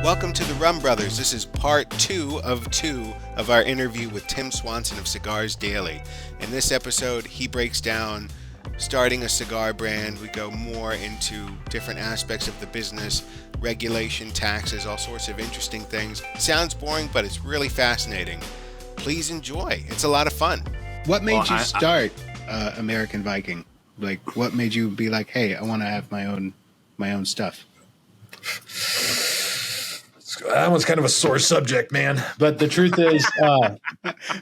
Welcome to the Rum Brothers. This is part two of our interview with Tim Swanson of Cigars Daily. In this episode, he breaks down starting a cigar brand. We go more into different aspects of the business, regulation, taxes, all sorts of interesting things. Sounds boring, but it's really fascinating. Please enjoy. It's a lot of fun. What made you start American Viking? Like, what made you be like, hey, I want to have my own stuff? That one's kind of a sore subject, man. But the truth is,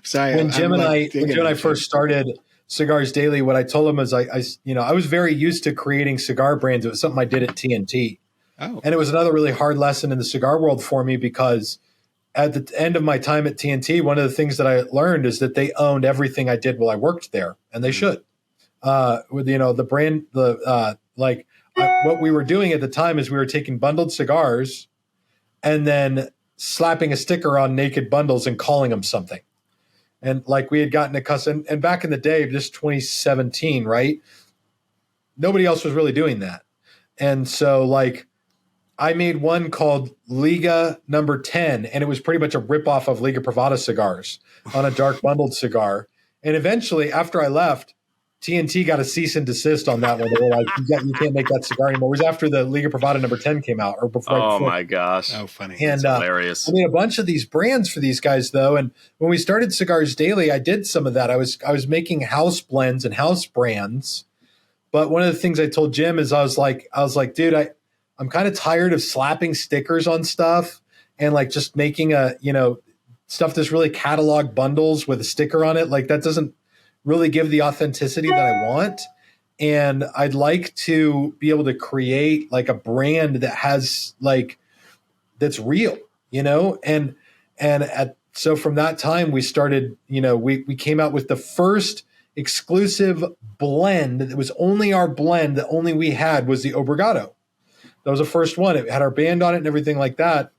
sorry, when Jim and I first started Cigars Daily, what I told him is I was very used to creating cigar brands. It was something I did at TNT. Oh. And it was another really hard lesson in the cigar world for me, because at the end of my time at TNT, one of the things that I learned is that they owned everything I did while I worked there, and they should. With the brand, what we were doing at the time is we were taking bundled cigars and then slapping a sticker on naked bundles and calling them something. And like we had gotten accustomed, and back in the day, this 2017, right? Nobody else was really doing that. And so like I made one called Liga number 10, and it was pretty much a ripoff of Liga Privada cigars on a dark bundled cigar. And eventually, after I left, TNT got a cease and desist on that one. They were like, you can't make that cigar anymore. It was after the Liga Privada number 10 came out. Or before. Oh, my gosh. Oh, funny. And that's hilarious. I made a bunch of these brands for these guys, though. And when we started Cigars Daily, I did some of that. I was making house blends and house brands. But one of the things I told Jim is I was like, dude, I'm kind of tired of slapping stickers on stuff and like just making stuff that's really catalog bundles with a sticker on it. Like that doesn't really give the authenticity that I want. And I'd like to be able to create like a brand that has like, that's real, so from that time we started, we came out with the first exclusive blend that was only our blend that only we had was the Obrigado. That was the first one. It had our band on it and everything like that.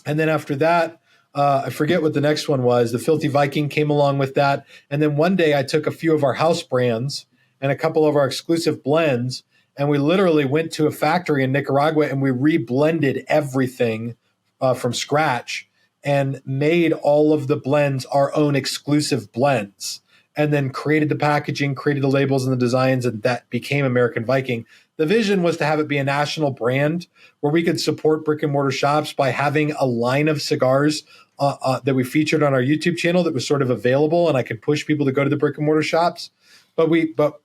And then after that, I forget what the next one was. The Filthy Viking came along with that. And then one day I took a few of our house brands and a couple of our exclusive blends, and we literally went to a factory in Nicaragua and we reblended everything from scratch and made all of the blends our own exclusive blends, and then created the packaging, created the labels and the designs, and that became American Viking. The vision was to have it be a national brand where we could support brick and mortar shops by having a line of cigars that we featured on our YouTube channel that was sort of available, and I could push people to go to the brick and mortar shops. But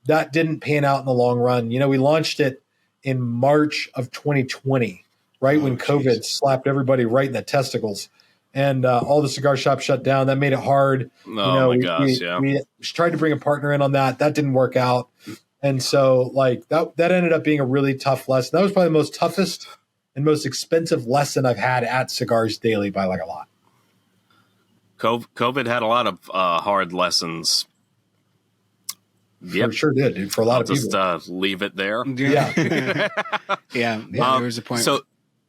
that didn't pan out in the long run. We launched it in March of 2020, right when COVID slapped everybody right in the testicles, and all the cigar shops shut down. That made it hard. We tried to bring a partner in on that. That didn't work out. And so like that ended up being a really tough lesson. That was probably the most toughest and most expensive lesson I've had at Cigars Daily by like a lot. COVID had a lot of hard lessons. Yep. Sure did, dude, for a lot of people. Just leave it there. Yeah. Yeah. There was a point. So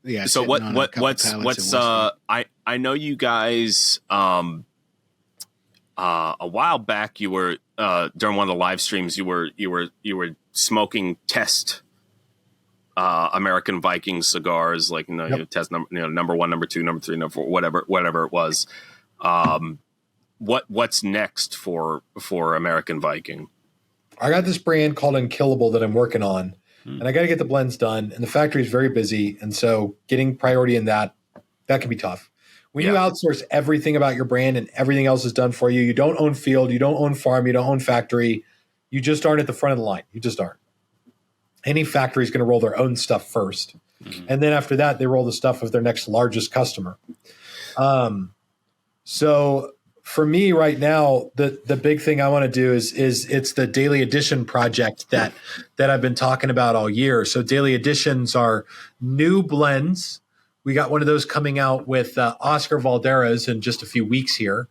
what's I know you guys a while back you were during one of the live streams you were smoking test American Viking cigars, like you test number 1, number 2, number 3, number 4, whatever it was. What's next for American Viking? I got this brand called Unkillable that I'm working on, and I got to get the blends done, and the factory is very busy, and so getting priority in that can be tough. When you outsource everything about your brand and everything else is done for you, you don't own field, you don't own farm, you don't own factory, you just aren't at the front of the line. You just aren't. Any factory is going to roll their own stuff first, and then after that, they roll the stuff of their next largest customer. So for me right now, the big thing I want to do is it's the Daily Edition project that I've been talking about all year. So Daily Editions are new blends. We got one of those coming out with Oscar Valderas in just a few weeks here.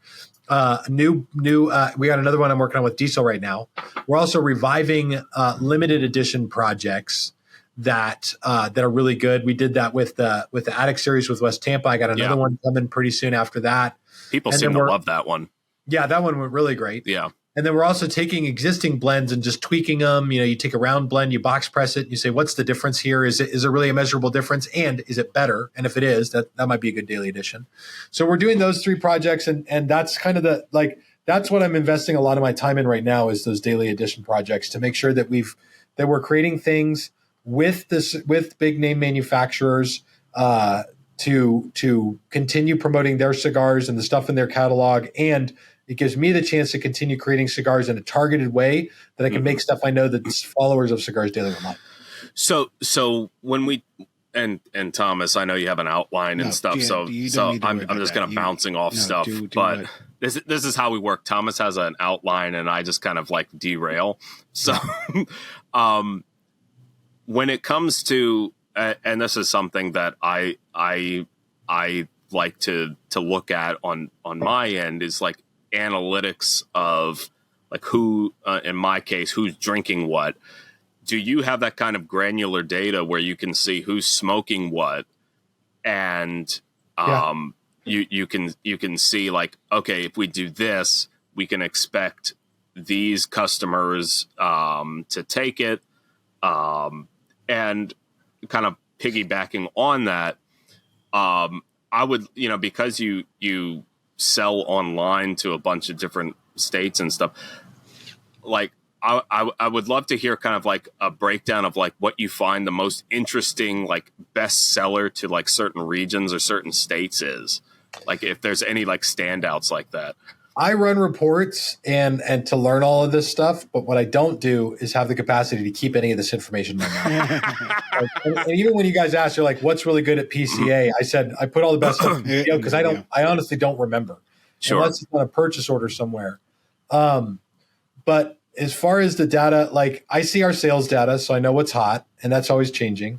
We got another one I'm working on with Diesel right now. We're also reviving limited edition projects that are really good. We did that with the Attic series with West Tampa. I got another one coming pretty soon after that. People seem to love that one. Yeah, that one went really great. Yeah. And then we're also taking existing blends and just tweaking them. You know, you take a round blend, you box press it, and you say, what's the difference here? Is it really a measurable difference? And is it better? And if it is, that might be a good daily addition. So we're doing those 3 projects, and that's kind of that's what I'm investing a lot of my time in right now, is those daily addition projects, to make sure that we're creating things with big name manufacturers to continue promoting their cigars and the stuff in their catalog. And it gives me the chance to continue creating cigars in a targeted way that I can make stuff I know that followers of Cigars Daily will like. So when we and Thomas, I know you have an outline and stuff. So I'm just kind of bouncing off stuff, but this is how we work. Thomas has an outline, and I just kind of like derail. So, when it comes to, and this is something that I like to look at on my end, is like analytics of like who, in my case, who's drinking what. Do you have that kind of granular data where you can see who's smoking what, and you can see like, okay, if we do this, we can expect these customers to take it, and kind of piggybacking on that, I would, because you sell online to a bunch of different states and stuff, like I would love to hear kind of like a breakdown of like what you find the most interesting, like best seller to like certain regions or certain states is, like if there's any like standouts like that. I run reports and to learn all of this stuff, but what I don't do is have the capacity to keep any of this information in my mind. and even when you guys ask, you're like, what's really good at PCA? I said, I put all the best stuff in PCO because I honestly don't remember. Sure. Unless it's on a purchase order somewhere. But as far as the data, like I see our sales data, so I know what's hot, and that's always changing.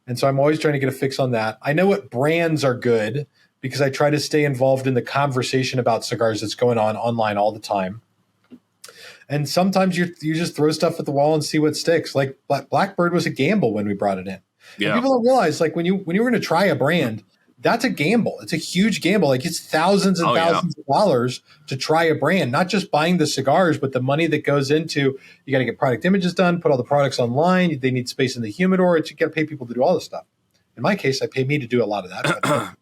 And so I'm always trying to get a fix on that. I know what brands are good because I try to stay involved in the conversation about cigars that's going on online all the time. And sometimes you just throw stuff at the wall and see what sticks. Like Blackbird was a gamble when we brought it in. Yeah. And people don't realize, like when you're going to try a brand, that's a gamble. It's a huge gamble. Like it's thousands and thousands of dollars to try a brand, not just buying the cigars, but the money that goes into, you got to get product images done, put all the products online. They need space in the humidor. You got to pay people to do all this stuff. In my case, I pay me to do a lot of that. But,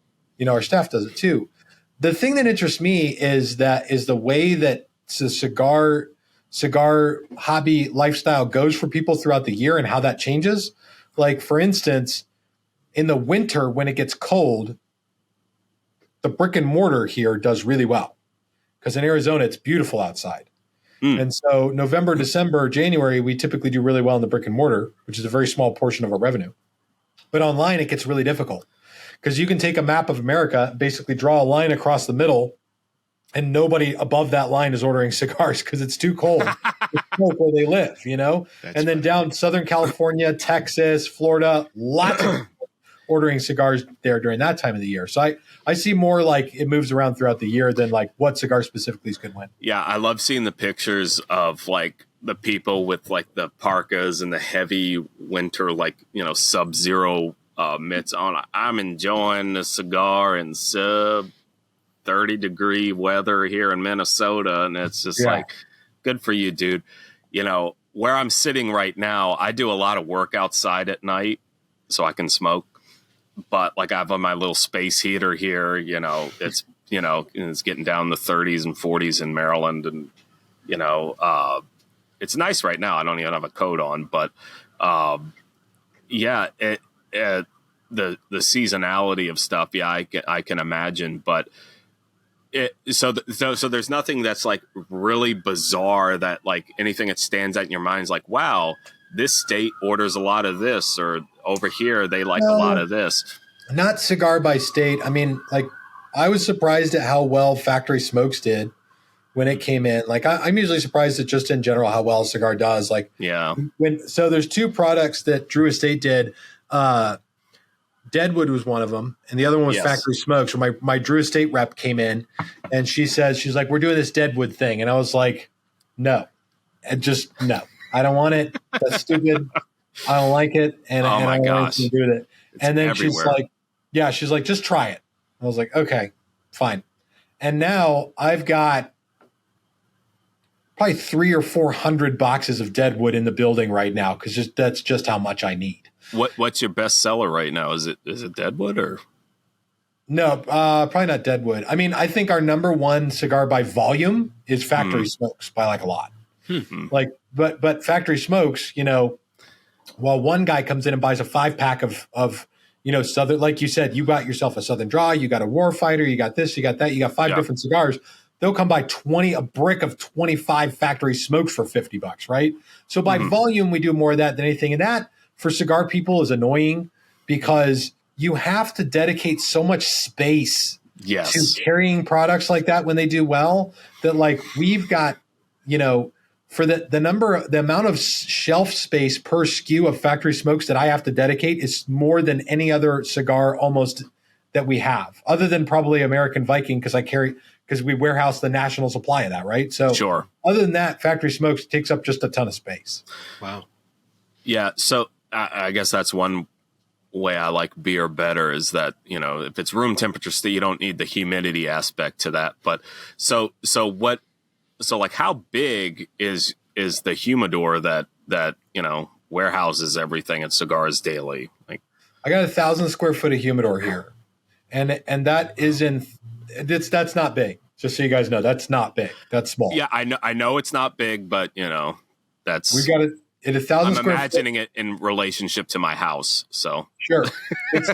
our staff does it too. The thing that interests me is the way that the cigar hobby lifestyle goes for people throughout the year and how that changes. Like for instance, in the winter, when it gets cold, the brick and mortar here does really well because in Arizona, it's beautiful outside. And so November, December, January, we typically do really well in the brick and mortar, which is a very small portion of our revenue. But online, it gets really difficult because you can take a map of America, basically draw a line across the middle, and nobody above that line is ordering cigars because it's too cold. It's cold where they live, That's and then down Southern California, Texas, Florida, lots of ordering cigars there during that time of the year. So I see more like it moves around throughout the year than like what cigar specifically is good when. Yeah, I love seeing the pictures of like the people with like the parkas and the heavy winter, like, sub-zero mitts on. I'm enjoying the cigar in sub 30-degree weather here in Minnesota. And it's just like, good for you, dude. Where I'm sitting right now, I do a lot of work outside at night so I can smoke. But like I have on my little space heater here, it's, it's getting down the 30s and 40s in Maryland. And, it's nice right now. I don't even have a coat on, but the seasonality of stuff. Yeah, I can imagine, but so there's nothing that's like really bizarre that like anything that stands out in your mind is like, wow, this state orders a lot of this, or over here they like a lot of this. Not cigar by state. I mean, like I was surprised at how well Factory Smokes did when it came in. Like I'm usually surprised at just in general how well a cigar does. Like so there's 2 products that Drew Estate did. Deadwood was one of them, and the other one was Factory Smokes. So my Drew Estate rep came in, and she's like, "We're doing this Deadwood thing," and I was like, "No, and just no, I don't want it. That's stupid. I don't like it, and I don't want anything to do with it." And then everywhere. She's like, "Just try it." I was like, "Okay, fine." And now I've got probably 300 or 400 boxes of deadwood in the building right now because that's just how much I need. What's your best seller right now? Is it deadwood or? No, probably not deadwood. I mean, I think our number one cigar by volume is Factory Smokes by like a lot. Like, but Factory Smokes, while one guy comes in and buys a 5-pack of Southern, like you said, you got yourself a Southern Draw, you got a Warfighter, you got this, you got that, you got 5 different cigars. They'll come buy a brick of 25 Factory Smokes for $50, right? So by volume, we do more of that than anything. And that for cigar people is annoying because you have to dedicate so much space to carrying products like that when they do well that like we've got, for the amount of shelf space per SKU of Factory Smokes that I have to dedicate is more than any other cigar almost that we have, other than probably American Viking because we warehouse the national supply of that, right? So other than that, Factory Smokes takes up just a ton of space. Wow. Yeah. So I guess that's one way I like beer better is that, if it's room temperature, still you don't need the humidity aspect to that. But so like how big is the humidor that warehouses everything at Cigars Daily? Like I got 1,000 square foot of humidor here. And that that's not big. Just so you guys know, that's not big. That's small. Yeah, I know it's not big, but that's we got it at 1,000 I'm square imagining it in relationship to my house. So sure. It's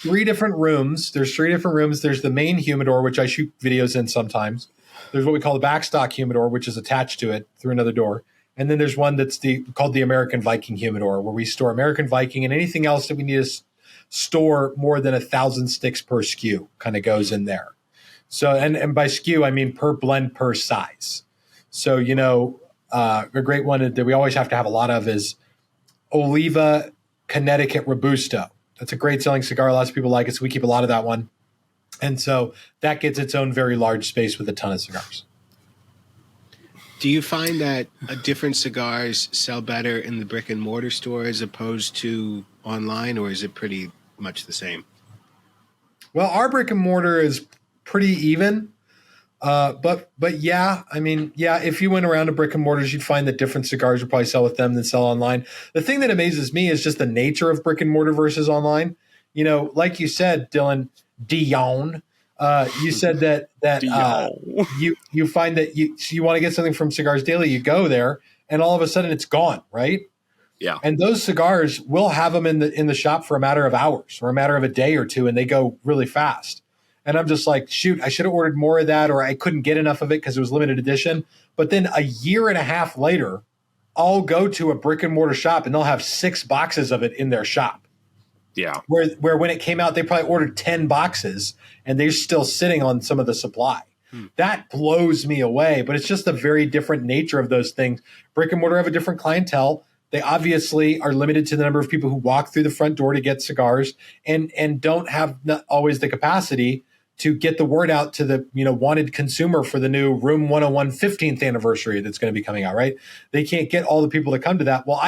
three different rooms. There's 3 different rooms. There's the main humidor, which I shoot videos in sometimes. There's what we call the backstock humidor, which is attached to it through another door. And then there's one that's called the American Viking humidor, where we store American Viking and anything else that we need to store more than 1,000 sticks per SKU kind of goes in there. So, and by SKU, I mean per blend per size. So, a great one that we always have to have a lot of is Oliva Connecticut Robusto. That's a great selling cigar. Lots of people like it, so we keep a lot of that one. And so that gets its own very large space with a ton of cigars. Do you find that different cigars sell better in the brick and mortar store as opposed to online, or is it pretty much the same? Well, our brick and mortar is pretty even. But yeah, I mean, yeah, if you went around to brick and mortars, you'd find that different cigars would probably sell with them than sell online. The thing that amazes me is just the nature of brick and mortar versus online. Like you said, Dylan, Dion, you said that you find that you want to get something from Cigars Daily, you go there, and all of a sudden it's gone, right? Yeah. And those cigars, we'll have them in the shop for a matter of hours or a matter of a day or two, and they go really fast. And I'm just like, shoot, I should have ordered more of that, or I couldn't get enough of it because it was limited edition. But then a year and a half later, I'll go to a brick and mortar shop and they'll have 6 boxes of it in their shop. Yeah. Where when it came out, they probably ordered 10 boxes and they're still sitting on some of the supply. That blows me away, but it's just a very different nature of those things. Brick and mortar have a different clientele. They obviously are limited to the number of people who walk through the front door to get cigars and don't have not always the capacity to get the word out to the wanted consumer for the new Room 101 15th anniversary that's going to be coming out, right? They can't get all the people to come to that. Well,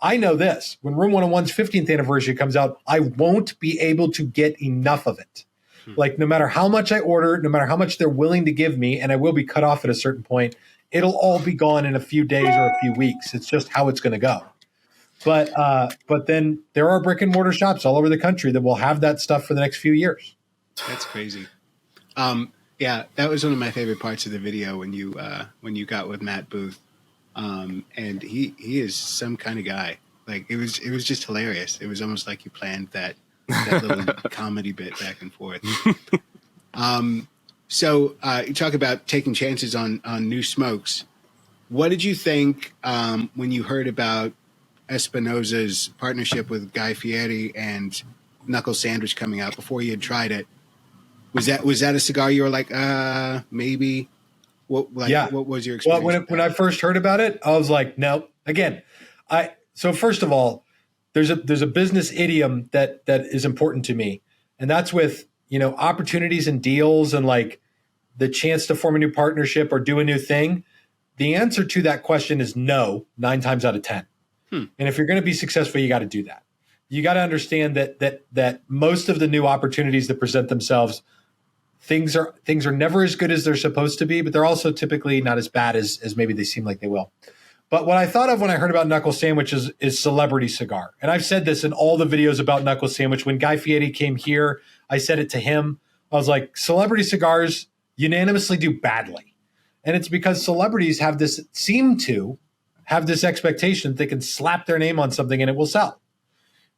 I know this. When Room 101's 15th anniversary comes out, I won't be able to get enough of it. Like no matter how much I order, no matter how much they're willing to give me, and I will be cut off at a certain point, it'll all be gone in a few days or a few weeks. It's just how it's going to go. But then there are brick and mortar shops all over the country that will have that stuff for the next few years. That's crazy. Yeah, that was one of my favorite parts of the video when you got with Matt Booth. And he is some kind of guy. Like it was just hilarious. It was almost like you planned that little comedy bit back and forth. So you talk about taking chances on new smokes. What did you think when you heard about Espinosa's partnership with Guy Fieri and Knuckle Sandwich coming out before you had tried it? Was that a cigar you were like, maybe? What was your experience? Well, when I first heard about it, I was like, no. Again, so first of all, there's a business idiom that is important to me, and that's with opportunities and deals and like the chance to form a new partnership or do a new thing. The answer to that question is no, 9 times out of 10. And if you're going to be successful, you got to do that. You got to understand that most of the new opportunities that present themselves things are never as good as they're supposed to be, but they're also typically not as bad as maybe they seem like they will. But what I thought of when I heard about Knuckle Sandwich is celebrity cigar. And I've said this in all the videos about Knuckle Sandwich. When Guy Fieri came here, I said it to him. I was like, celebrity cigars unanimously do badly. And it's because celebrities seem to have this expectation that they can slap their name on something and it will sell.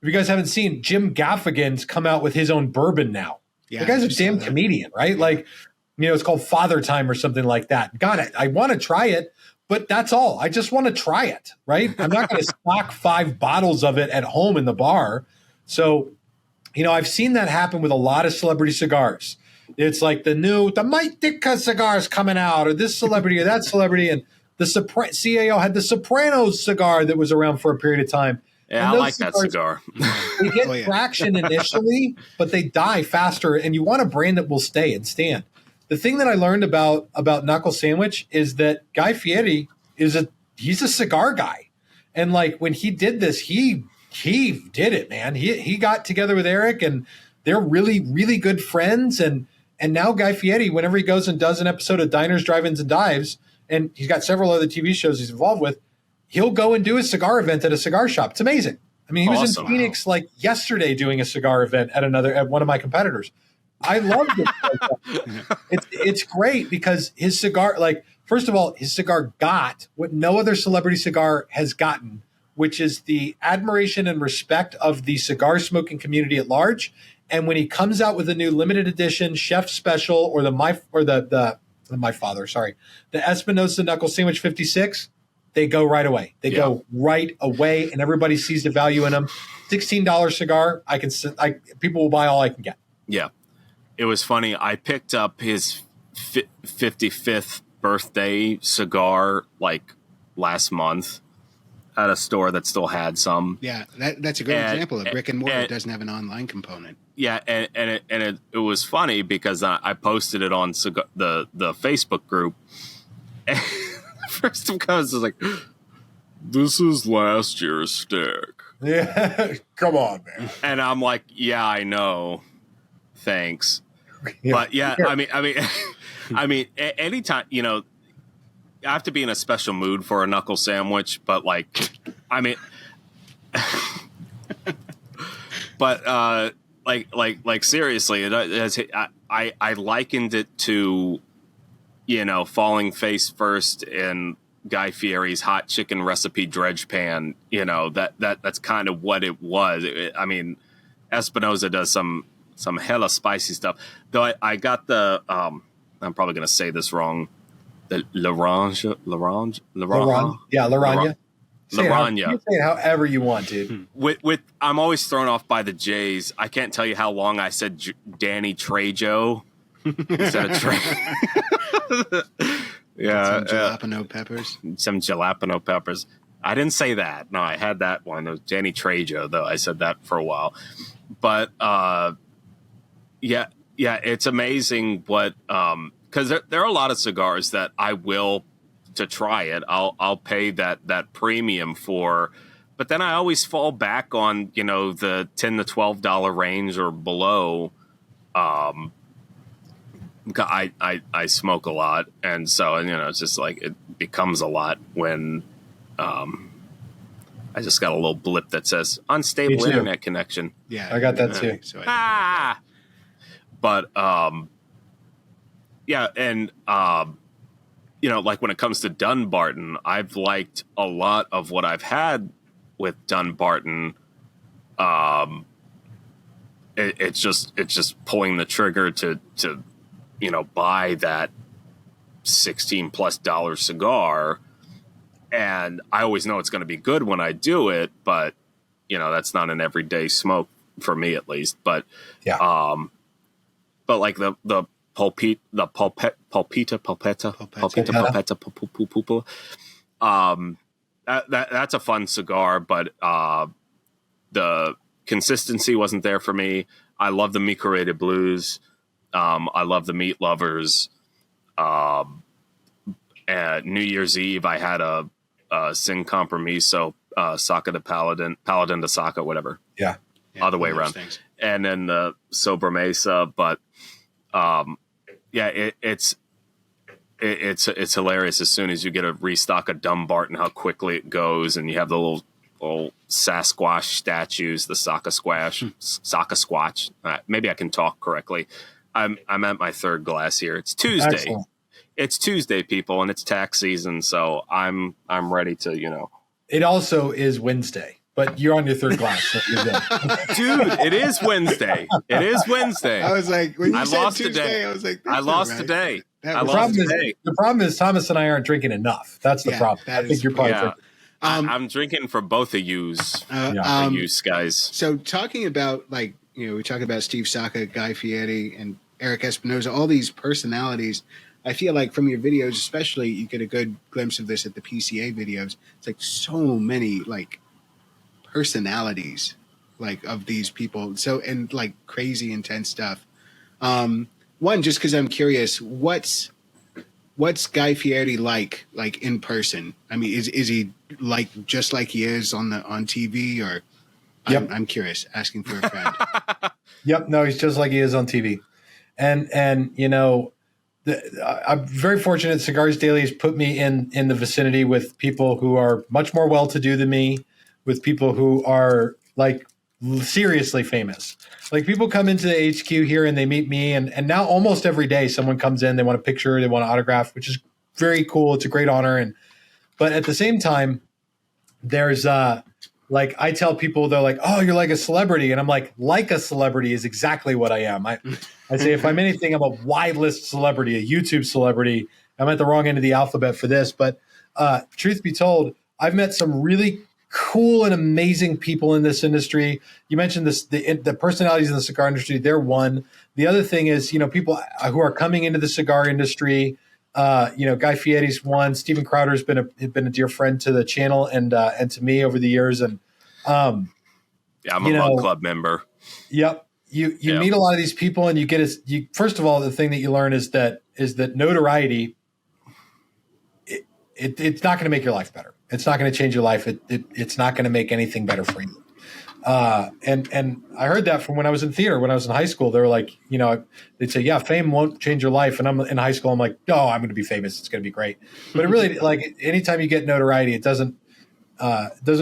If you guys haven't seen, Jim Gaffigan's come out with his own bourbon now. Yeah, the guy's a damn comedian, right? Yeah. Like, it's called Father Time or something like that. God, I want to try it, but that's all. I just want to try it, right? I'm not going to stock 5 bottles of it at home in the bar. So, I've seen that happen with a lot of celebrity cigars. It's like the Mike Ditka cigar is coming out, or this celebrity or that celebrity. And the CAO had the Sopranos cigar that was around for a period of time. Yeah, I like that cigar. They get traction initially, but they die faster. And you want a brand that will stay and stand. The thing that I learned about Knuckle Sandwich is that Guy Fieri he's a cigar guy. And like when he did this, he did it, man. He got together with Eric and they're really, really good friends. And now Guy Fieri, whenever he goes and does an episode of Diners, Drive-Ins, and Dives, and he's got several other TV shows he's involved with, he'll go and do a cigar event at a cigar shop. It's amazing. I mean, he was in Phoenix like yesterday doing a cigar event at one of my competitors. I love it. It's great because his cigar, like, first of all, his cigar got what no other celebrity cigar has gotten, which is the admiration and respect of the cigar smoking community at large. And when he comes out with a new limited edition chef special or the Espinosa Knuckle Sandwich 56, they go right away. They go right away, and everybody sees the value in them. $16 cigar. People will buy all I can get. Yeah. It was funny. I picked up his 55th birthday cigar like last month at a store that still had some. Yeah, that's a great example of brick and mortar that doesn't have an online component. Yeah, and it was funny because I posted it on the Facebook group. And first of all, I was like, "This is last year's stick." Yeah, come on, man. And I'm like, "Yeah, I know. Thanks." Yeah. But yeah, I mean, anytime, I have to be in a special mood for a knuckle sandwich, but like, I mean, but like seriously, I likened it to, falling face first in Guy Fieri's hot chicken recipe dredge pan. That's kind of what it was. I mean, Espinosa does some hella spicy stuff. Though I got the I'm probably gonna say this wrong. The Laranja. Yeah, Laranja. Laranja. You say it however you want, dude. With I'm always thrown off by the J's. I can't tell you how long I said Danny Trejo instead of Trey. Yeah, some jalapeno peppers. Some jalapeno peppers. I didn't say that. No, I had that one. It was Danny Trejo, though. I said that for a while. But yeah, it's amazing what because there are a lot of cigars that I will to try it. I'll pay that premium for, but then I always fall back on the $10 to $12 range or below. I smoke a lot, and so it's just like it becomes a lot when I just got a little blip that says unstable internet connection. Yeah, I got that too. So but yeah, and like when it comes to Dunbarton, I've liked a lot of what I've had with Dunbarton. It's just pulling the trigger to buy that $16+ cigar, and I always know it's going to be good when I do it, but that's not an everyday smoke for me, at least. But yeah, but like the pulpita, that's a fun cigar, but the consistency wasn't there for me. I love the Micorete Blues. I love the Meat Lovers. At New Year's Eve, I had a Sin Compromiso, Saka de Paladin de Saka, whatever. Yeah. Other way around. Things. And then the Sobremesa, but yeah, it's hilarious as soon as you get a restock of Dumbarton, how quickly it goes, and you have the little Sasquatch statues, the Sasquatch. Maybe I can talk correctly. I'm at my third glass here. It's Tuesday. Excellent. It's Tuesday, people, and it's tax season, so I'm ready to, It also is Wednesday, but you're on your third glass. So you're good. Dude, it is Wednesday. It is Wednesday. I was like, when you I said lost Tuesday, today. I was like, I lost today. The problem is Thomas and I aren't drinking enough. That's the problem. I think you're probably drinking. I'm drinking for both of yous. Yous guys. So talking about, like, we talk about Steve Saka, Guy Fieri, and Eric Espinosa, all these personalities. I feel like from your videos, especially, you get a good glimpse of this at the PCA videos. It's like so many like personalities, like of these people. So, and like crazy intense stuff. One, just because I'm curious, what's Guy Fieri like in person? I mean, is he like just like he is on TV, or? Yep. I'm curious, asking for a friend. Yep. No, he's just like he is on TV. And I'm very fortunate. Cigars Daily has put me in the vicinity with people who are much more well-to-do than me, with people who are like seriously famous. Like people come into the HQ here and they meet me, and now almost every day someone comes in, they want a picture, they want an autograph, which is very cool. It's a great honor. But at the same time, there's like I tell people, they're like, "Oh, you're like a celebrity," and I'm like a celebrity is exactly what I am. I say if I'm anything, I'm a wide list celebrity, a YouTube celebrity. I'm at the wrong end of the alphabet for this, but truth be told, I've met some really cool and amazing people in this industry. You mentioned the personalities in the cigar industry. They're one. The other thing is, people who are coming into the cigar industry. Guy Fieri's one. Steven Crowder's been a dear friend to the channel and to me over the years. And I'm a Mug Club member. Yep. You meet a lot of these people, and first of all, the thing that you learn is that notoriety. It's not going to make your life better. It's not going to change your life. It's not going to make anything better for you. And I heard that from when I was in theater. When I was in high school, they were like, they'd say, "Yeah, fame won't change your life." And I'm in high school. I'm like, "Oh, I'm going to be famous. It's going to be great." But it really, like, anytime you get notoriety, it doesn't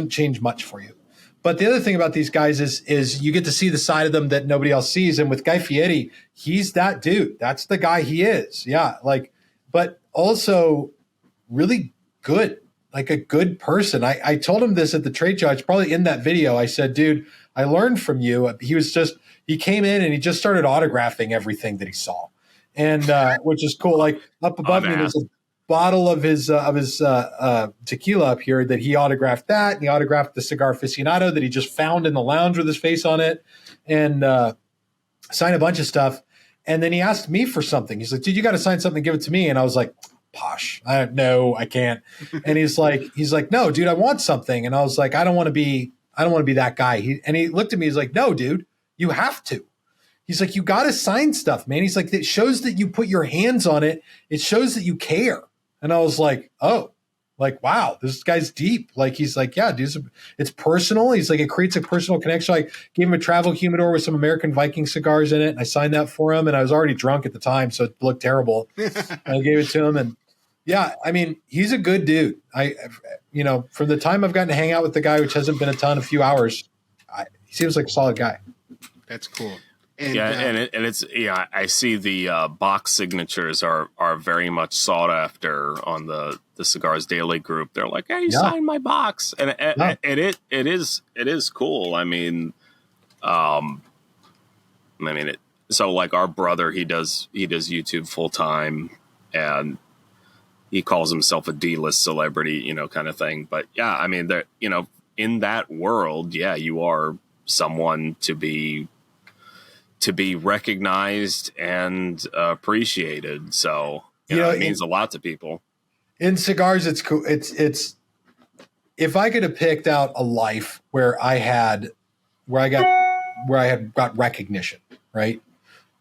change much for you. But the other thing about these guys is you get to see the side of them that nobody else sees. And with Guy Fieri, he's that dude. That's the guy he is. Yeah, but also really good. Like a good person. I told him this at the trade show. It's probably in that video. I said, "Dude, I learned from you." He came in and he just started autographing everything that he saw, and which is cool. Like up above me, there's a bottle of his tequila up here that he autographed. And he autographed the Cigar Aficionado that he just found in the lounge with his face on it, and signed a bunch of stuff. And then he asked me for something. He's like, "Dude, you got to sign something. Give it to me." And I was like, "Posh, no, I can't." And he's like, "No, dude, I want something." And I was like, I don't want to be that guy. He looked at me. He's like, "No, dude, you have to." He's like, "You got to sign stuff, man." He's like, "It shows that you put your hands on it. It shows that you care." And I was like, "Oh, like, wow, this guy's deep." Like, he's like, "Yeah, dude, it's personal." He's like, "It creates a personal connection." I gave him a travel humidor with some American Viking cigars in it. And I signed that for him. And I was already drunk at the time, so it looked terrible. And I gave it to him, and yeah, I mean, he's a good dude. From the time I've gotten to hang out with the guy, which hasn't been a few hours, he seems like a solid guy. That's cool. And, I see the box signatures are very much sought after on the Cigars Daily group. They're like, "Hey, sign my box," and it is cool. I mean, so like our brother, he does YouTube full time, and he calls himself a D-list celebrity, kind of thing. But yeah, I mean, in that world, yeah, you are someone to be recognized and appreciated. So it means a lot to people. In cigars, it's cool. It's if I could have picked out a life where I had got recognition, right?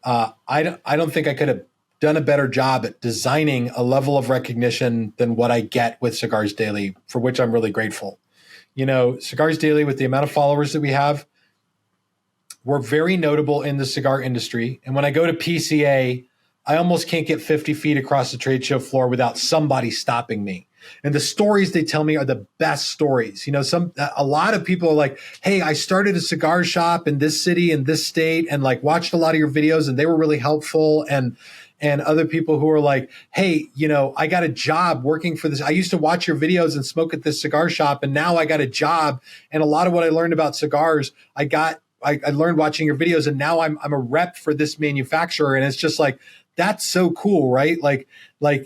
I don't think I could have done a better job at designing a level of recognition than what I get with Cigars Daily, for which I'm really grateful. Cigars Daily, with the amount of followers that we have, we're very notable in the cigar industry. And when I go to PCA, I almost can't get 50 feet across the trade show floor without somebody stopping me. And the stories they tell me are the best stories. You know, a lot of people are like, hey, I started a cigar shop in this city, in this state, and like watched a lot of your videos and they were really helpful. And other people who are like, hey, you know, I got a job working for this. I used to watch your videos and smoke at this cigar shop, and now I got a job. And a lot of what I learned about cigars, I learned watching your videos, and now I'm a rep for this manufacturer. And it's just like, that's so cool, right? Like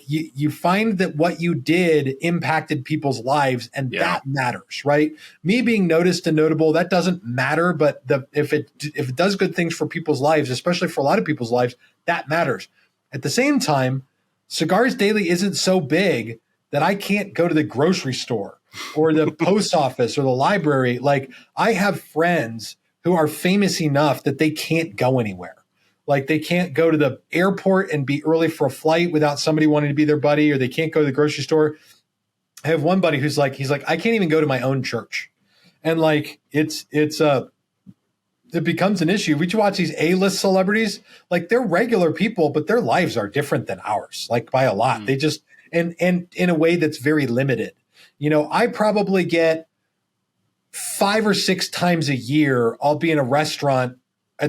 you find that what you did impacted people's lives, and that matters, right? Me being noticed and notable, that doesn't matter, but if it does good things for people's lives, especially for a lot of people's lives, that matters. At the same time, Cigars Daily isn't so big that I can't go to the grocery store or the post office or the library. Like, I have friends who are famous enough that they can't go anywhere. Like, they can't go to the airport and be early for a flight without somebody wanting to be their buddy, or they can't go to the grocery store. I have one buddy he's like, I can't even go to my own church. And like, it becomes an issue. We watch these A-list celebrities, like, they're regular people, but their lives are different than ours, like, by a lot. They just, and in a way that's very limited. You know, I probably get 5 or 6 times a year, I'll be in a restaurant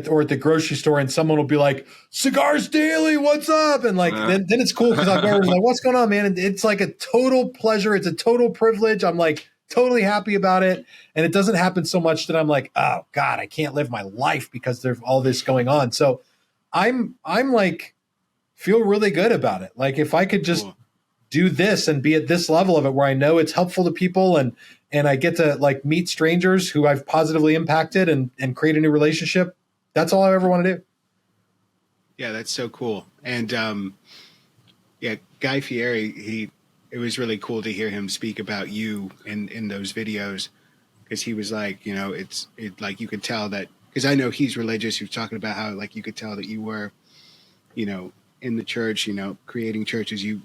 or at the grocery store, and someone will be like, Cigars Daily, what's up? And like, then it's cool because I'll go over and like, what's going on, man? And it's like a total pleasure. It's a total privilege. I'm like totally happy about it. And it doesn't happen so much that I'm like, oh God, I can't live my life because there's all this going on. So I'm like, feel really good about it. Like, if I could just do this and be at this level of it where I know it's helpful to people, and I get to like meet strangers who I've positively impacted and create a new relationship, that's all I ever want to do. Yeah, that's so cool. And Guy Fieri, it was really cool to hear him speak about you in those videos, because he was like, you know, it like you could tell that, because I know he's religious. He was talking about how like you could tell that you were, you know, in the church, you know, creating churches. You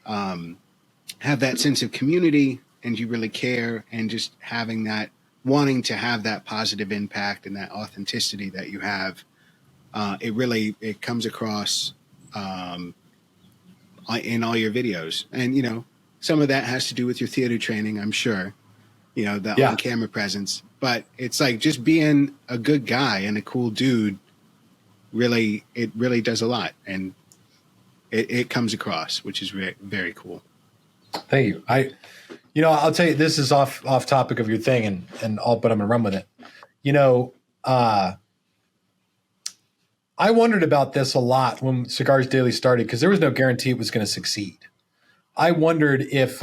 have that sense of community, and you really care, and just having that, wanting to have that positive impact and that authenticity that you have, it comes across in all your videos. And, you know, some of that has to do with your theater training, I'm sure, you know, the on-camera presence. But it's like, just being a good guy and a cool dude, it really does a lot. And it comes across, which is very, very cool. Thank you. You know, I'll tell you, this is off topic of your thing, but I'm going to run with it. You know, I wondered about this a lot when Cigars Daily started, because there was no guarantee it was going to succeed. I wondered if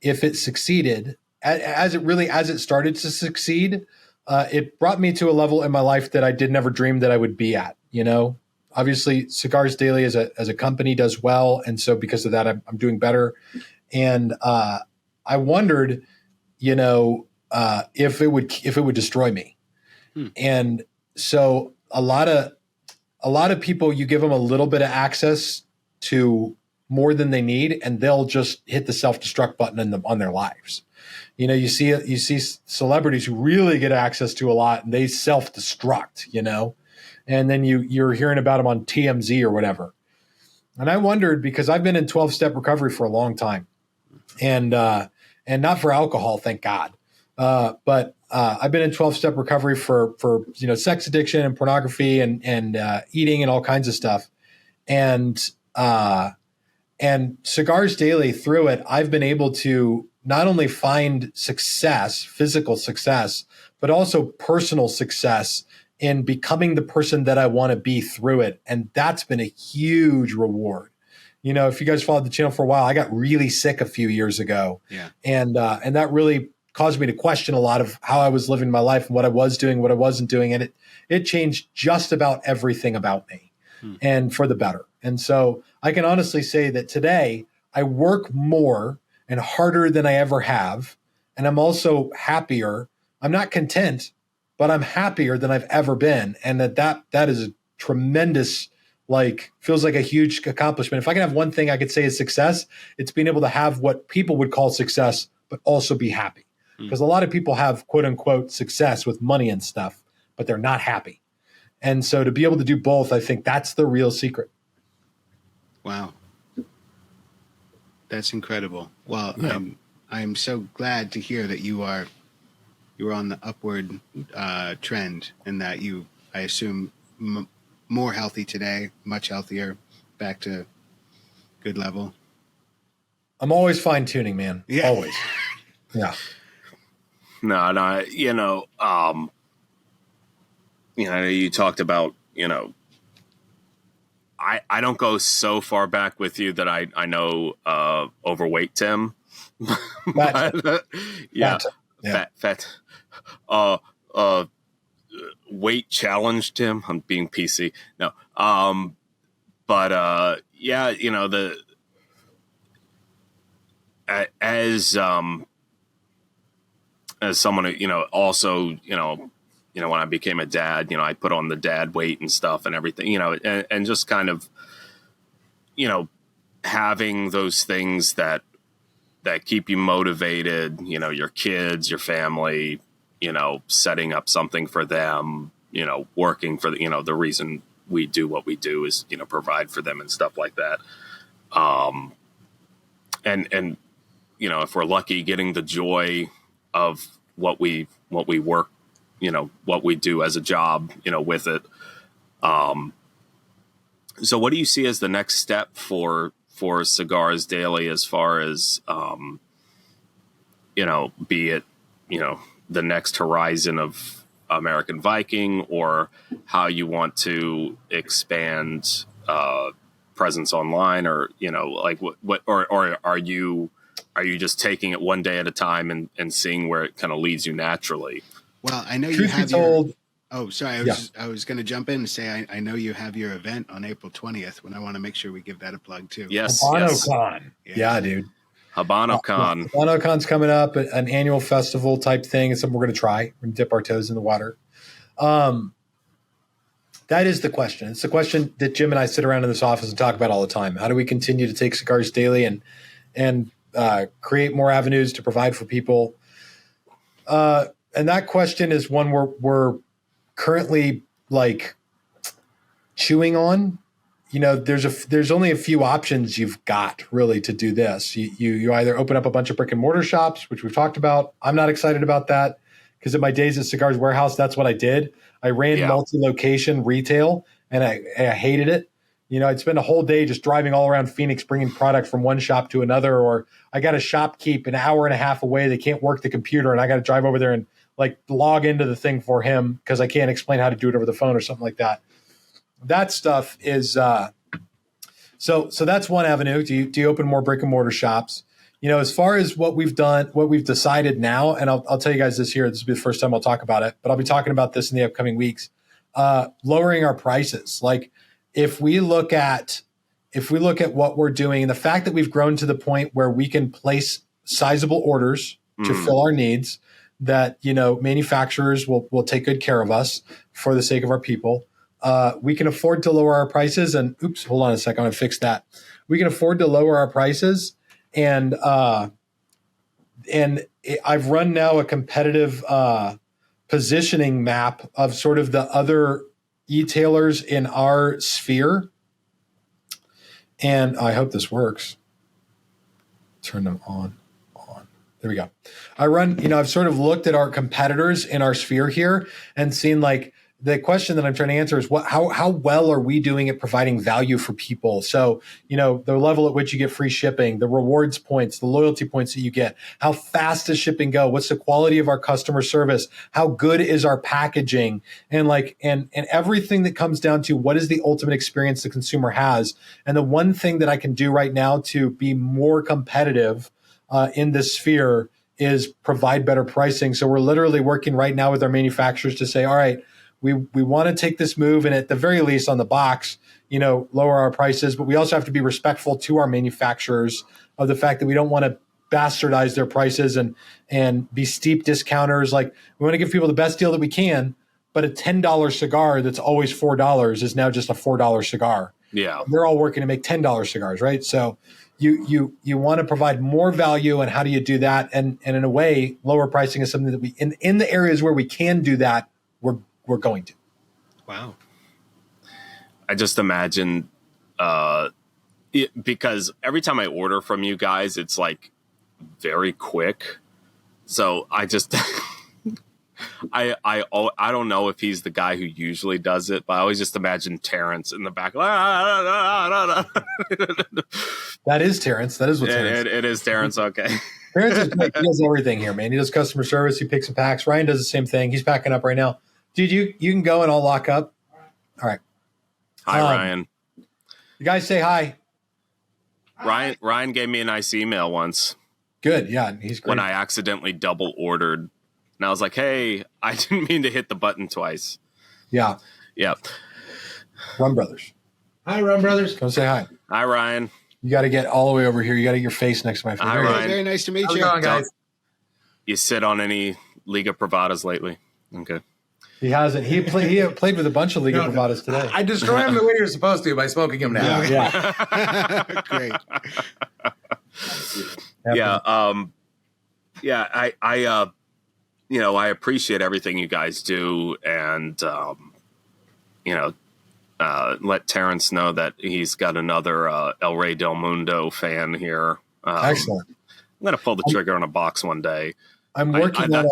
it succeeded as it started to succeed. It brought me to a level in my life that I did never dream that I would be at. You know, obviously Cigars Daily as a company does well, and so because of that, I'm doing better. And I wondered, you know, if it would destroy me. And so a lot of people, you give them a little bit of access to more than they need, and they'll just hit the self-destruct button on their lives. You know, you see celebrities who really get access to a lot, and they self-destruct, you know, and then you're hearing about them on TMZ or whatever. And I wondered, because I've been in 12-step recovery for a long time, and not for alcohol, thank God. But I've been in 12-step recovery for you know, sex addiction and pornography and eating and all kinds of stuff. And Cigars Daily, through it, I've been able to not only find success, physical success, but also personal success in becoming the person that I want to be through it. And that's been a huge reward. You know, if you guys followed the channel for a while, I got really sick a few years ago. Yeah. And that really caused me to question a lot of how I was living my life and what I was doing, what I wasn't doing. And it changed just about everything about me, and for the better. And so I can honestly say that today I work more and harder than I ever have. And I'm also happier. I'm not content, but I'm happier than I've ever been. And that is a tremendous, like, feels like a huge accomplishment. If I can have one thing I could say is success, it's being able to have what people would call success, but also be happy. Because a lot of people have quote unquote success with money and stuff, but they're not happy. And so to be able to do both, I think that's the real secret. Wow. That's incredible. Well, Yeah. I'm so glad to hear that you're on the upward trend, and that I assume, more healthy today, much healthier, back to good level. I'm always fine tuning, man. Yeah. Always. Yeah. No, you talked about, I don't go so far back with you that I know overweight Tim. But, yeah, Fat. Yeah. fat. Uh, uh, weight challenged him. I'm being PC. No. But yeah, as someone who, also, when I became a dad, I put on the dad weight and stuff and everything, and just kind of, having those things that keep you motivated, your kids, your family, setting up something for them, working for the reason we do what we do is, provide for them and stuff like that. And if we're lucky, getting the joy of what we work, what we do as a job, with it. So what do you see as the next step for Cigars Daily, as far as, be it, the next horizon of American Viking, or how you want to expand presence online, or, like what or are you just taking it one day at a time and seeing where it kind of leads you naturally? Well, I know you Truth be have told, Oh, sorry. I was going to jump in and say I know you have your event on April 20th. When I want to make sure we give that a plug too. Yes, Habano yes. Con. Yeah, dude. Habano Con. Habano Con's coming up, an annual festival type thing. It's something we're going to try. We're going to dip our toes in the water. That is the question. It's the question that Jim and I sit around in this office and talk about all the time. How do we continue to take Cigars Daily and create more avenues to provide for people? And that question is one we're currently like chewing on. There's only a few options you've got really to do this. You either open up a bunch of brick and mortar shops, which we've talked about. I'm not excited about that, because in my days at Cigars Warehouse, that's what I did. I ran multi-location retail, and I hated it. I'd spend a whole day just driving all around Phoenix, bringing product from one shop to another, or I got a shopkeep an hour and a half away. They can't work the computer, and I got to drive over there and like log into the thing for him because I can't explain how to do it over the phone or something like that. That stuff is so that's one avenue. Do you open more brick and mortar shops? As far as what we've done, what we've decided now, and I'll tell you guys this here. This will be the first time I'll talk about it, but I'll be talking about this in the upcoming weeks. Lowering our prices. Like if we look at what we're doing, and the fact that we've grown to the point where we can place sizable orders to fill our needs, that manufacturers will take good care of us for the sake of our people. We can afford to lower our prices, and hold on a second, I'm going to fix that. We can afford to lower our prices, and I've run now a competitive positioning map of sort of the other e-tailers in our sphere, and I hope this works. Turn them on. There we go. I've sort of looked at our competitors in our sphere here and seen like the question that I'm trying to answer is how well are we doing at providing value for people? So, the level at which you get free shipping, the rewards points, the loyalty points that you get, how fast does shipping go? What's the quality of our customer service? How good is our packaging? And and everything that comes down to what is the ultimate experience the consumer has? And the one thing that I can do right now to be more competitive in this sphere is provide better pricing. So we're literally working right now with our manufacturers to say, all right, we want to take this move, and at the very least on the box, lower our prices, but we also have to be respectful to our manufacturers of the fact that we don't want to bastardize their prices and be steep discounters. Like we want to give people the best deal that we can, but a $10 cigar that's always $4 is now just a $4 cigar. Yeah. We're all working to make $10 cigars, right? So you want to provide more value, and how do you do that? And in a way, lower pricing is something that we in the areas where we can do that, we're going to. Wow. I just imagine because every time I order from you guys, it's like very quick. So I just, I don't know if he's the guy who usually does it, but I always just imagine Terrence in the back. That is Terrence. That is what Terrence. It is Terrence. Okay. Terrence is great. He does everything here, man. He does customer service. He picks and packs. Ryan does the same thing. He's packing up right now. Dude, you can go and I'll lock up. All right. Hi, Ryan. You guys say hi. Ryan gave me a nice email once. Good. Yeah, he's great. When I accidentally double ordered. And I was like, hey, I didn't mean to hit the button twice. Yeah. Yeah. Rum Brothers. Hi, Rum Brothers. Come say hi. Hi, Ryan. You got to get all the way over here. You got to get your face next to my face. Hi, Ryan. Very nice to meet How's you. it going, guys? You sit on any Liga Privadas lately? Okay. He hasn't. He played with a bunch of Liga Privadas today. I destroy him the way you're supposed to by smoking him now. Yeah. Great. I appreciate everything you guys do, and let Terrence know that he's got another El Rey del Mundo fan here. Excellent. I'm gonna pull the trigger on a box one day. I'm working on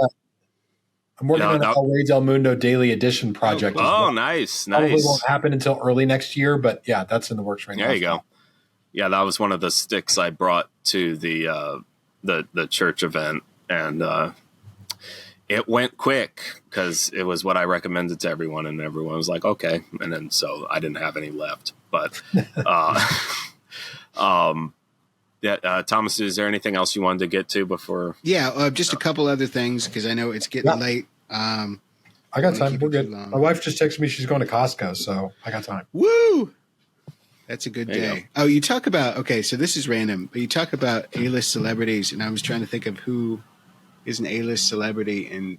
an El Rey del Mundo daily edition project. Nice. Probably won't happen until early next year, but yeah, that's in the works right now. There you go. Yeah, that was one of the sticks I brought to the church event, and it went quick because it was what I recommended to everyone, and everyone was like, okay. And then so I didn't have any left. But Thomas, is there anything else you wanted to get to before? Yeah, just a couple other things because I know it's getting late. I got time. We're good. My wife just texted me she's going to Costco, so I got time. Woo! That's a good day. Oh, you talk about, okay, so this is random, but you talk about A-list celebrities, and I was trying to think of who is an A-list celebrity in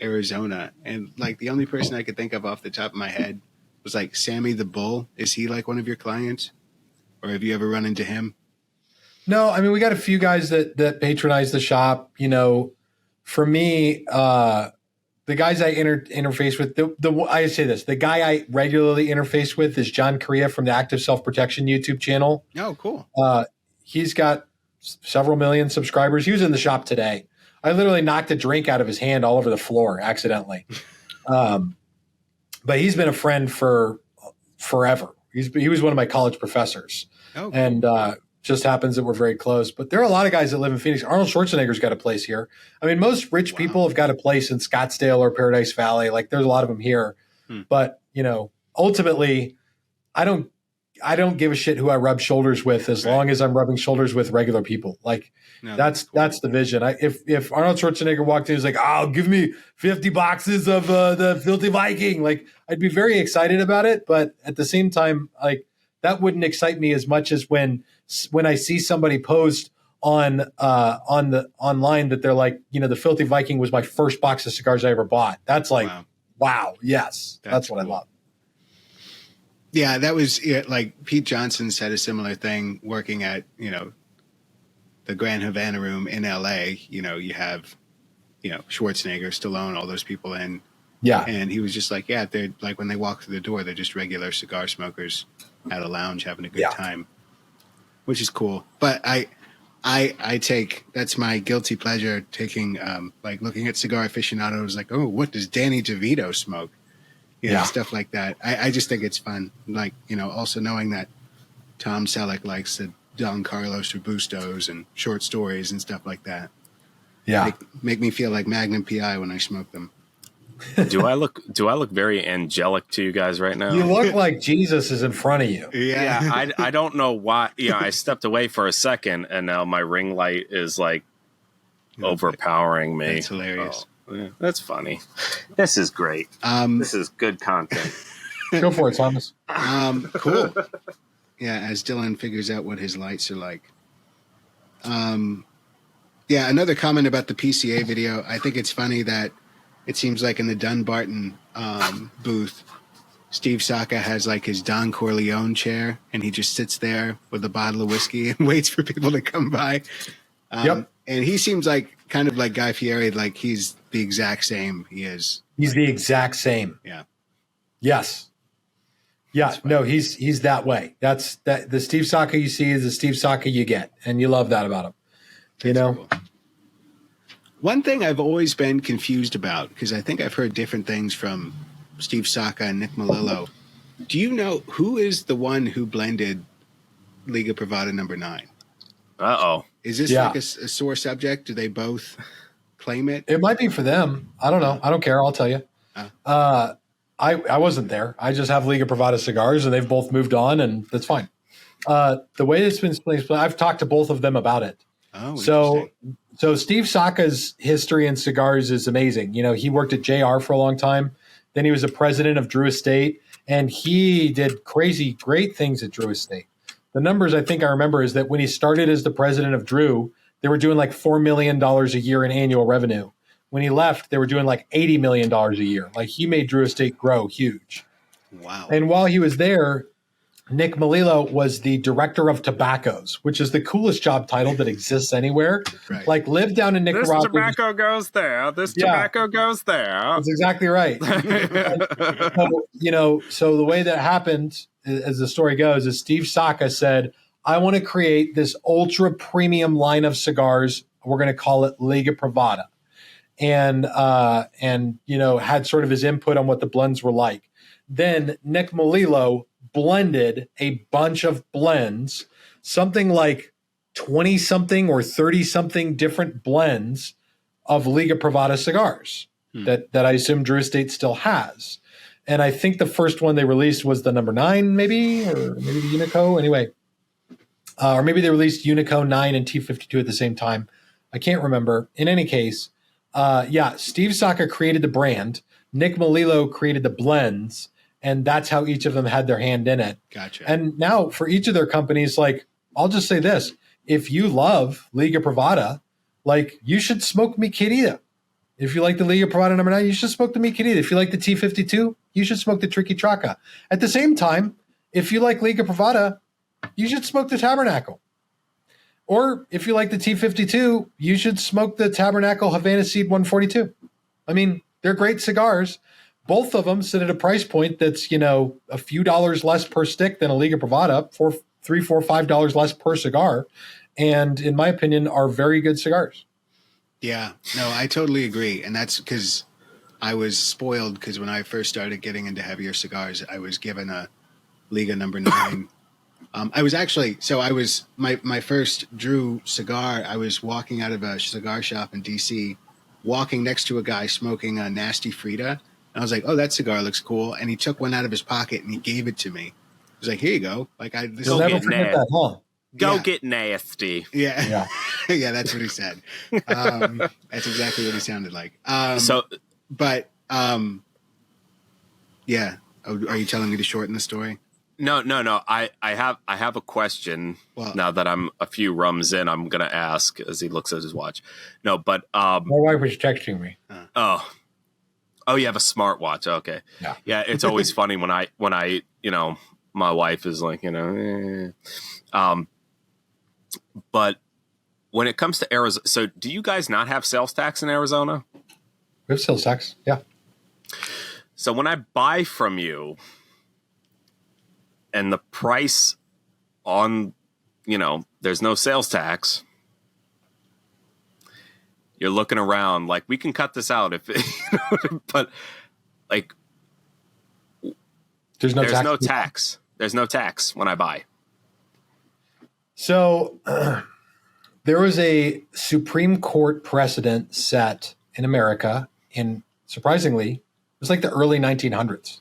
Arizona. And, like, the only person I could think of off the top of my head was, like, Sammy the Bull. Is he, like, one of your clients? Or have you ever run into him? No, I mean, we got a few guys that patronize the shop. You know, for me, the guys I interface with, I say this, the guy I regularly interface with is John Correa from the Active Self-Protection YouTube channel. Oh, cool. He's got several million subscribers. He was in the shop today. I literally knocked a drink out of his hand all over the floor accidentally. But he's been a friend for forever. He was one of my college professors. Oh, cool. And just happens that we're very close. But there are a lot of guys that live in Phoenix. Arnold Schwarzenegger's got a place here. I mean, most rich people have got a place in Scottsdale or Paradise Valley. Like, there's a lot of them here. But, you know, ultimately, I don't give a shit who I rub shoulders with as long as I'm rubbing shoulders with regular people. Like, that's the vision. If Arnold Schwarzenegger walked in, he was like, "Oh, give me 50 boxes of the Filthy Viking," like, I'd be very excited about it. But at the same time, like, that wouldn't excite me as much as when I see somebody post on online that they're like, you know, the Filthy Viking was my first box of cigars I ever bought. That's like, wow, yes, that's what cool. I love. Yeah, that was like Pete Johnson said a similar thing working at, you know, the Grand Havana Room in LA. You know, you have, you know, Schwarzenegger, Stallone, all those people in. Yeah. And he was just like, yeah, they're like, when they walk through the door, they're just regular cigar smokers at a lounge having a good time, which is cool. But I take, that's my guilty pleasure, taking, like looking at Cigar Aficionados, like, oh, what does Danny DeVito smoke? You know, stuff like that. I just think it's fun. Like, you know, also knowing that Tom Selleck likes the Don Carlos Robustos and short stories and stuff like that. Yeah. Make me feel like Magnum PI when I smoke them. Do I look very angelic to you guys right now? You look like Jesus is in front of you. Yeah. I don't know why. You know, I stepped away for a second and now my ring light is like overpowering me. That's hilarious. Oh, yeah, that's funny. This is great. This is good content. Go for it, Thomas. Cool. Yeah, as Dylan figures out what his lights are like. Yeah, another comment about the PCA video. I think it's funny that it seems like in the Dunbarton booth, Steve Saka has like his Don Corleone chair, and he just sits there with a bottle of whiskey and waits for people to come by. And he seems like kind of like Guy Fieri, like he's the exact same he is. He's the exact same. Yeah. Yes. Yeah, no, he's that way. That's that. The Steve Saka you see is the Steve Saka you get, and you love that about him. You know. Cool. One thing I've always been confused about, because I think I've heard different things from Steve Saka and Nick Melillo. Do you know who is the one who blended Liga Privada number 9? Uh-oh. Is this like a sore subject? Do they both claim it? It might be for them. I don't know. I don't care. I'll tell you. I wasn't there. I just have Liga Privada cigars, and they've both moved on, and that's fine. The way it's been explained, I've talked to both of them about it. Oh, so Steve Saka's history in cigars is amazing. You know, he worked at JR for a long time. Then he was a president of Drew Estate, and he did crazy, great things at Drew Estate. The numbers I think I remember is that when he started as the president of Drew, they were doing like $4 million a year in annual revenue. When he left, they were doing like $80 million a year. Like he made Drew Estate grow huge. Wow. And while he was there, Nick Melillo was the director of tobaccos, which is the coolest job title that exists anywhere. Right. Like lived down in Nicaragua. This tobacco goes there. This tobacco goes there. That's exactly right. So the way that happened, as the story goes, is Steve Saka said, I want to create this ultra premium line of cigars. We're going to call it Liga Privada. And had sort of his input on what the blends were like. Then Nick Melillo blended a bunch of blends, something like 20-something or 30-something different blends of Liga Privada cigars that I assume Drew Estate still has. And I think the first one they released was the number 9, maybe, or maybe the Unico. Anyway, or maybe they released Unico 9 and T52 at the same time. I can't remember. In any case, Steve Saka created the brand. Nick Melillo created the blends, and that's how each of them had their hand in it. Gotcha. And now for each of their companies, like, I'll just say this. If you love Liga Privada, like, you should smoke Mi Querida. If you like the Liga Privada number 9, you should smoke the Mi Querida. If you like the T52, you should smoke the Tricky Traca. At the same time, if you like Liga Privada, you should smoke the Tabernacle. Or if you like the T52, you should smoke the Tabernacle Havana Seed 142. I mean, they're great cigars. Both of them sit at a price point that's, a few dollars less per stick than a Liga Privada, $3, $4, $5 less per cigar. And in my opinion, are very good cigars. Yeah, no, I totally agree. And that's because I was spoiled because when I first started getting into heavier cigars, I was given a Liga number 9. My first Drew cigar, I was walking out of a cigar shop in DC, walking next to a guy smoking a Nasty Frida. And I was like, oh, that cigar looks cool. And he took one out of his pocket and he gave it to me. He was like, here you go. You'll never forget that, huh? Get nasty. Yeah. Yeah, that's what he said. That's exactly what he sounded like. Are you telling me to shorten the story? No. I have a question. Well, now that I'm a few rums in, I'm gonna ask as he looks at his watch. No, but my wife was texting me. Oh, you have a smartwatch. Okay. Yeah. It's always funny when I my wife is like, but when it comes to Arizona, so do you guys not have sales tax in Arizona? We have sales tax. Yeah. So when I buy from you, and the price on, there's no sales tax, you're looking around like, we can cut this out but like, there's no tax. There's no tax when I buy. So there was a Supreme Court precedent set in America surprisingly, it was like the early 1900s.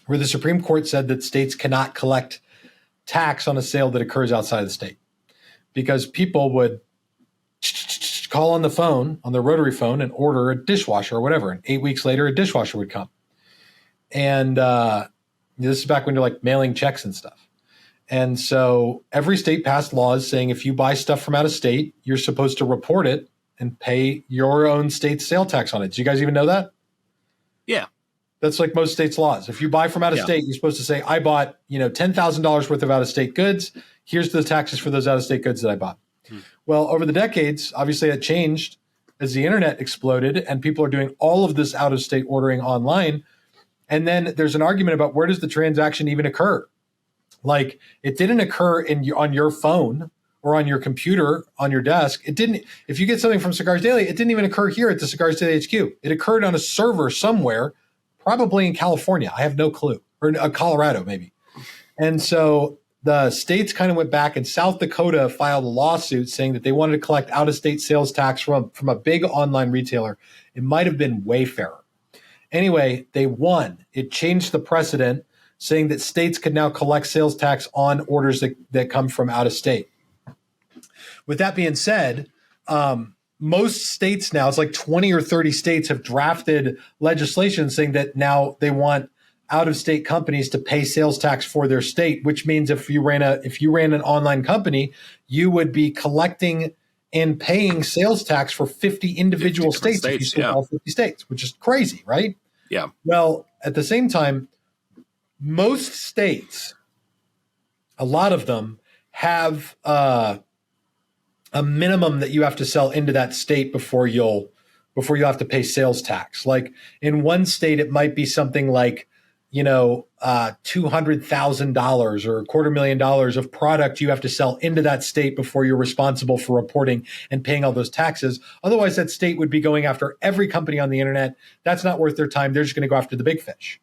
Where the Supreme Court said that states cannot collect tax on a sale that occurs outside of the state because people would call on the phone, on their rotary phone, and order a dishwasher or whatever. And 8 weeks later, a dishwasher would come. And this is back when you're like mailing checks and stuff. And so every state passed laws saying if you buy stuff from out of state, you're supposed to report it and pay your own state's sale tax on it. Do you guys even know that? Yeah. That's like most states' laws. If you buy from out of state, you're supposed to say, I bought, $10,000 worth of out-of-state goods. Here's the taxes for those out-of-state goods that I bought. Well, over the decades, obviously that changed as the internet exploded and people are doing all of this out-of-state ordering online. And then there's an argument about where does the transaction even occur? Like, it didn't occur on your phone or on your computer on your desk. It didn't. If you get something from Cigars Daily, it didn't even occur here at the Cigars Daily HQ. It occurred on a server somewhere, probably in California. I have no clue, or Colorado maybe. And so the states kind of went back, and South Dakota filed a lawsuit saying that they wanted to collect out-of-state sales tax from a big online retailer. It might have been Wayfarer. Anyway, they won. It changed the precedent, saying that states could now collect sales tax on orders that come from out of state. With that being said, most states now, it's like 20 or 30 states have drafted legislation saying that now they want out-of-state companies to pay sales tax for their state, which means if you ran an online company, you would be collecting and paying sales tax for 50 individual states if you sold all 50 states, which is crazy, right? Yeah. Well, at the same time, most states, a lot of them have a minimum that you have to sell into that state before you'll have to pay sales tax. Like in one state, it might be something like, $200,000 or $250,000 of product you have to sell into that state before you're responsible for reporting and paying all those taxes. Otherwise, that state would be going after every company on the internet. That's not worth their time. They're just going to go after the big fish.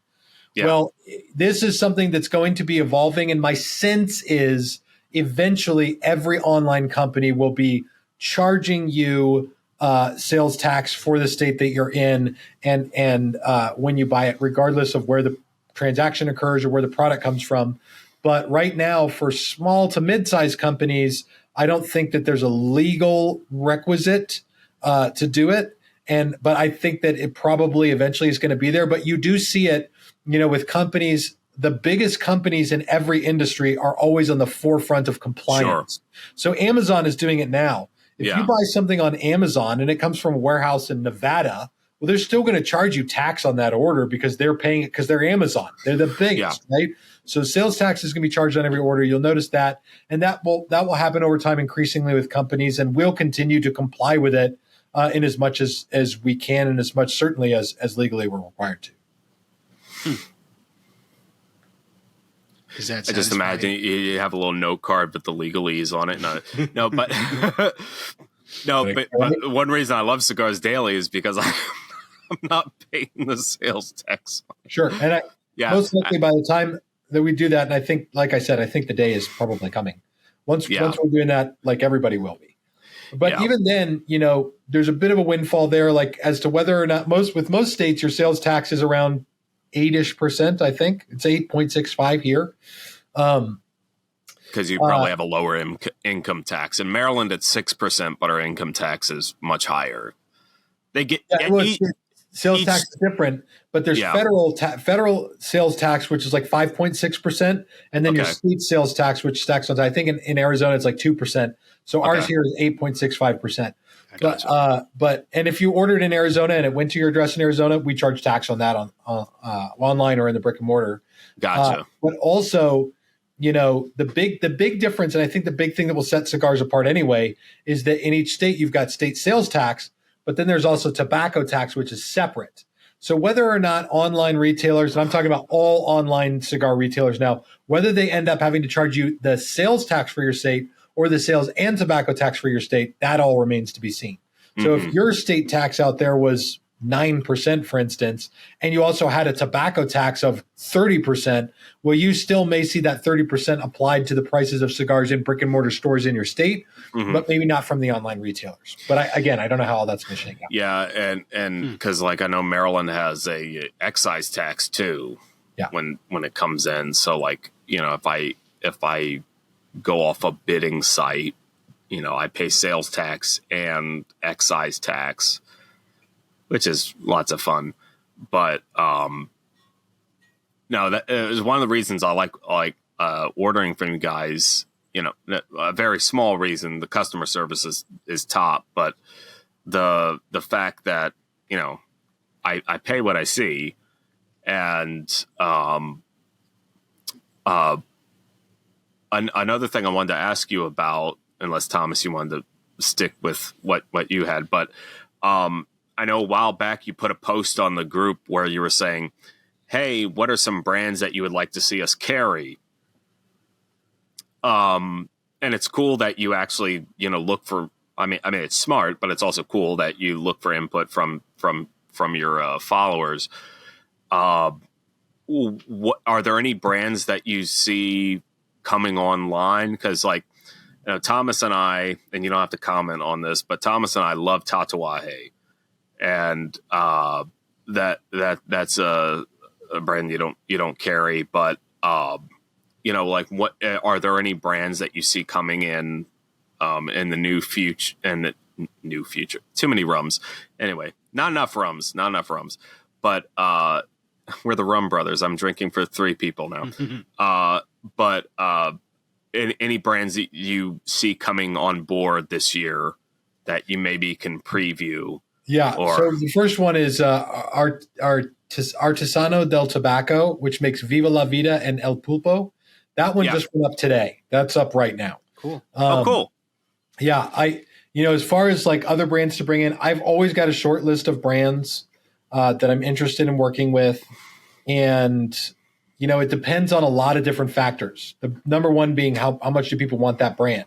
Yeah. Well, this is something that's going to be evolving. And my sense is eventually every online company will be charging you sales tax for the state that you're in and when you buy it, regardless of where the transaction occurs or where the product comes from. But right now, for small to mid-sized companies, I don't think that there's a legal requisite to do it. But I think that it probably eventually is going to be there. But you do see it, with companies. The biggest companies in every industry are always on the forefront of compliance. Sure. So Amazon is doing it now. If you buy something on Amazon and it comes from a warehouse in Nevada, well, they're still going to charge you tax on that order because they're paying it because they're Amazon. They're the biggest, right? So sales tax is going to be charged on every order. You'll notice that. And that will happen over time increasingly with companies, and we'll continue to comply with it in as much as we can and as much certainly as legally we're required to. I just imagine you have a little note card with the legalese on it. But one reason I love Cigars Daily is because I'm not paying the sales tax. Sure. And most likely by the time that we do that, and I think, like I said, I think the day is probably coming. Once we're doing that, like everybody will be. But even then, there's a bit of a windfall there, like as to whether or not with most states, your sales tax is around 8-ish%. I think it's 8.65 here. Because you probably have a lower income tax. In Maryland, it's 6%, but our income tax is much higher. They get sales tax is different, but there's federal sales tax, which is like 5.6%, and then your state sales tax, which stacks on. I think in Arizona it's like 2%. So ours here is 8.65%. Gotcha. But if you ordered in Arizona and it went to your address in Arizona, we charge tax on that on online or in the brick and mortar. Gotcha. But also, the big difference, and I think the big thing that will set cigars apart anyway, is that in each state you've got state sales tax, but then there's also tobacco tax, which is separate. So whether or not online retailers, and I'm talking about all online cigar retailers now, whether they end up having to charge you the sales tax for your state or the sales and tobacco tax for your state, that all remains to be seen. So if your state tax out there was 9%, for instance, and you also had a tobacco tax of 30%, well, you still may see that 30% applied to the prices of cigars in brick and mortar stores in your state, but maybe not from the online retailers. But I don't know how all that's going to shake out. Yeah, and because I know Maryland has a excise tax too. Yeah. When it comes in, so if I go off a bidding site, I pay sales tax and excise tax, which is lots of fun. But that is one of the reasons I like ordering from you guys. A very small reason. The customer service is top, but the fact that I pay what I see, and another thing I wanted to ask you about, unless Thomas, you wanted to stick with what you had, but I know a while back you put a post on the group where you were saying, hey, what are some brands that you would like to see us carry? And it's cool that you actually, look for. I mean, it's smart, but it's also cool that you look for input from your followers. What are there any brands that you see coming online? Because Thomas and I, and you don't have to comment on this, but Thomas and I love Tatuaje, and that's a brand you don't carry, but what are there any brands that you see coming in the new future? Too many rums. Anyway, not enough rums. But we're the Rum Brothers. I'm drinking for 3 people now. But any brands that you see coming on board this year that you maybe can preview? Yeah. So the first one is Artesano del Tobacco, which makes Viva la Vida and El Pulpo. That one just went up today. That's up right now. Cool. Cool. Yeah. As far as other brands to bring in, I've always got a short list of brands that I'm interested in working with. And, it depends on a lot of different factors. The number one being how much do people want that brand?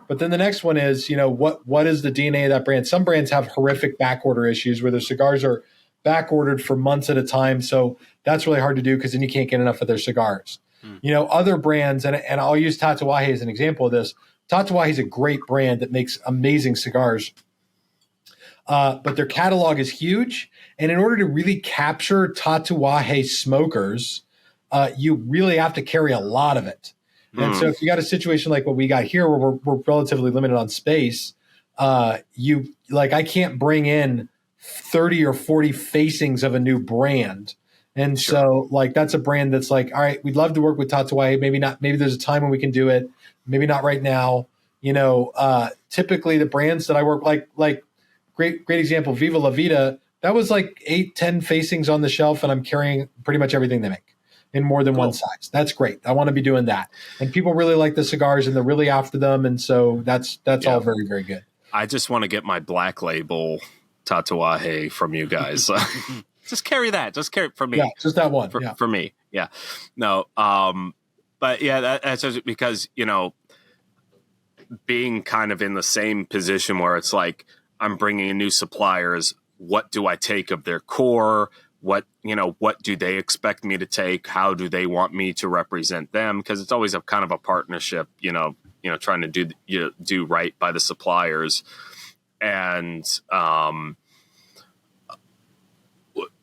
But then the next one is, what is the DNA of that brand? Some brands have horrific back order issues where their cigars are back ordered for months at a time. So that's really hard to do because then you can't get enough of their cigars. Other brands, and I'll use Tatuaje as an example of this. Tatuaje is a great brand that makes amazing cigars. But their catalog is huge. And in order to really capture Tatuaje smokers, you really have to carry a lot of it. And so if you got a situation like what we got here where we're relatively limited on space, I can't bring in 30 or 40 facings of a new brand. And so that's a brand that's all right, we'd love to work with Tatuaje. Maybe not, maybe there's a time when we can do it. Maybe not right now. Typically the brands that I work great example, Viva La Vida, that was 8-10 facings on the shelf, and I'm carrying pretty much everything they make in more than one size. That's great. I want to be doing that. And people really like the cigars and they're really after them. And so that's all very, very good. I just want to get my black label Tatuaje from you guys. Just carry that. Just carry it for me. Yeah, just that one. For me. Yeah. No. But yeah, that's just because, being kind of in the same position where it's I'm bringing in new suppliers. What do I take of their core? What do they expect me to take? How do they want me to represent them? Because it's always a kind of a partnership, trying to do right by the suppliers. And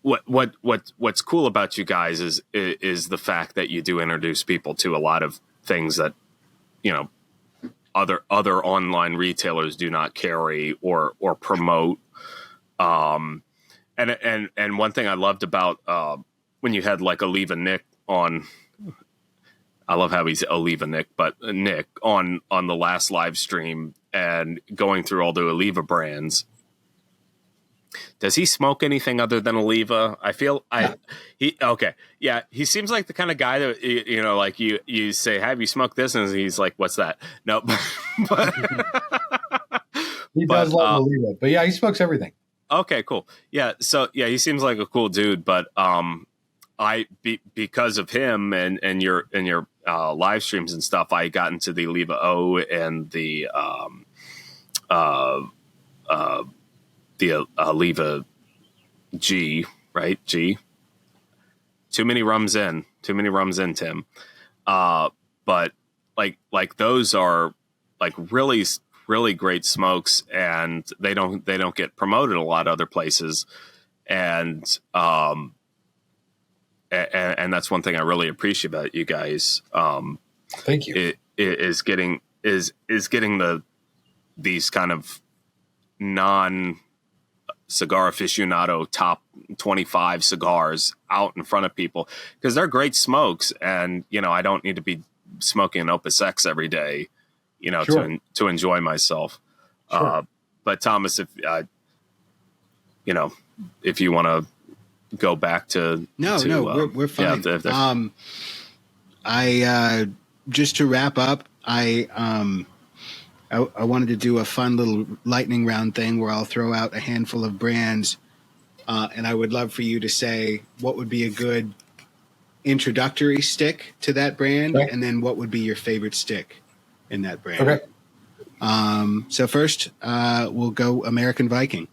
what's cool about you guys is the fact that you do introduce people to a lot of things that, other online retailers do not carry or promote. And one thing I loved about when you had Oliva Nick on, I love how he's Oliva Nick, but Nick on the last live stream and going through all the Oliva brands. Does he smoke anything other than Oliva? I feel he seems like the kind of guy that you say, have you smoked this? And he's like, what's that? Nope. But he does love Oliva, but yeah, he smokes everything. Okay, cool. Yeah. So yeah, he seems like a cool dude, but because of him and your live streams and stuff, I got into the Oliva O and the Oliva G, right? G. Too many rums in, Tim. But those are really great smokes, and they don't get promoted a lot of other places. And that's one thing I really appreciate about you guys. Thank you. Is getting these kind of non cigar aficionado top 25 cigars out in front of people, because they're great smokes, and I don't need to be smoking an Opus X every day, Sure. to enjoy myself. Sure. But Thomas, if if you want to go back to we're fine. I just to wrap up, I wanted to do a fun little lightning round thing where I'll throw out a handful of brands, and I would love for you to say what would be a good introductory stick to that brand, Okay. and then what would be your favorite stick in that brand. Okay. So first, we'll go American Viking.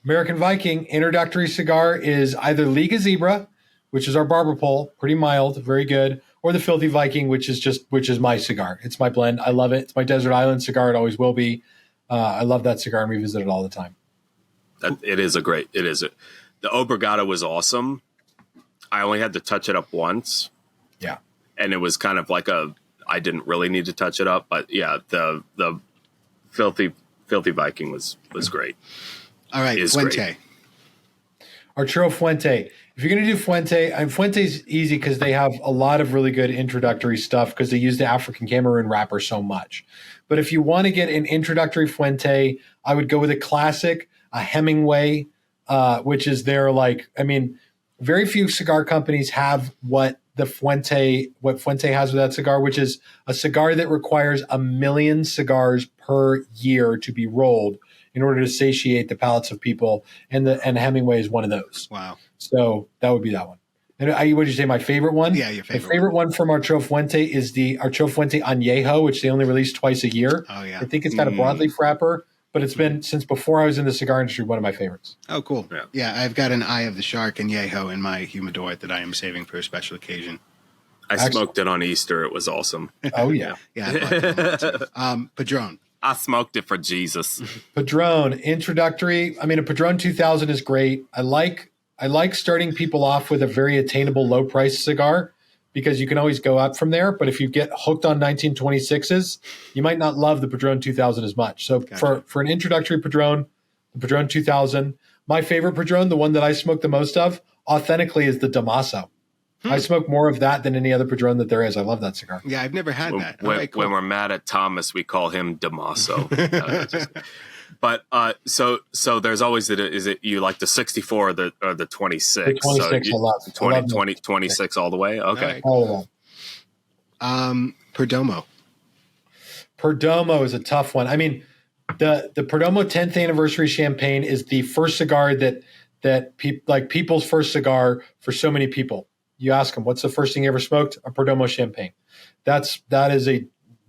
American Viking introductory cigar is either Liga Zebra, which is our barber pole, pretty mild, very good, or the Filthy Viking, which is my cigar. It's my blend. I love it. It's my desert island cigar. It always will be. I love that cigar and revisit it all the time. It is. The Obrigado was awesome. I only had to touch it up once. Yeah. And it was kind of like I didn't really need to touch it up, but yeah, the filthy Viking was great. All right, Fuente. Great. Arturo Fuente. If you're going to do Fuente, and Fuente's easy because they have a lot of really good introductory stuff because they use the African Cameroon wrapper so much. But if you want to get an introductory Fuente, I would go with a classic, a Hemingway, which is very few cigar companies have what Fuente has with that cigar, which is a cigar that requires 1 million cigars per year to be rolled in order to satiate the palates of people. And Hemingway is one of those. Wow. So that would be that one. And what did you say? My favorite one? Yeah, your favorite. My favorite one from Arturo Fuente is the Arturo Fuente Añejo, which they only release twice a year. Oh, yeah. I think it's got a broadleaf wrapper, but it's been since before I was in the cigar industry one of my favorites. Oh, cool. Yeah. Yeah, I've got an Eye of the Shark Añejo in my humidor that I am saving for a special occasion. I smoked it on Easter. It was awesome. Oh, yeah. Yeah, I bought that one too. Padron. I smoked it for Jesus. Padron, introductory. I mean, a Padron 2000 is great. I like starting people off with a very attainable low price cigar because you can always go up from there. But if you get hooked on 1926s, you might not love the Padron 2000 as much. So Gotcha. for an introductory Padron, the Padron 2000, my favorite Padron, the one that I smoke the most of, authentically is the Damaso. I smoke more of that than any other Padron that there is. I love that cigar. Yeah, I've never had that. All When, right, cool. when we're mad at Thomas, we call him Damaso. But so there's always is it you like the 64 or the 26? The 26 so I love. 20, I love 20 26 all the way? Okay. All right. all of them. Perdomo. Perdomo is a tough one. I mean, the Perdomo 10th anniversary champagne is the first cigar that people's first cigar for so many people. You ask them, what's the first thing you ever smoked? A Perdomo champagne. That is a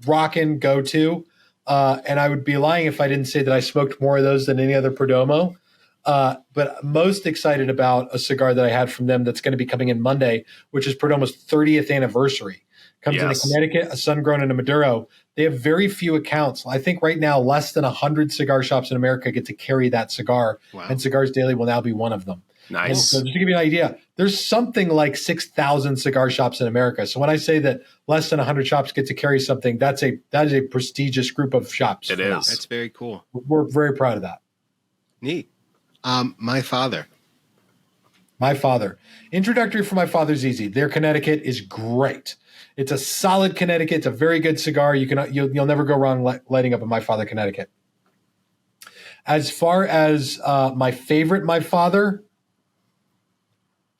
rockin' go-to. And I would be lying if I didn't say that I smoked more of those than any other Perdomo. But most excited about a cigar that I had from them that's going to be coming in Monday, which is Perdomo's 30th anniversary. Comes in a Connecticut, a sun-grown, and a Maduro. They have very few accounts. I think right now less than 100 cigar shops in America get to carry that cigar. Wow. And Cigars Daily will now be one of them. Nice. And so just to give you an idea, there's something like 6,000 cigar shops in America. So when I say that less than 100 shops get to carry something, that is a prestigious group of shops. It is. That's very cool. We're very proud of that. Neat. My father. My father. Introductory for my father's easy. Their Connecticut is great. It's a solid Connecticut. It's a very good cigar. You'll never go wrong lighting up a My Father Connecticut. As far as my favorite My Father,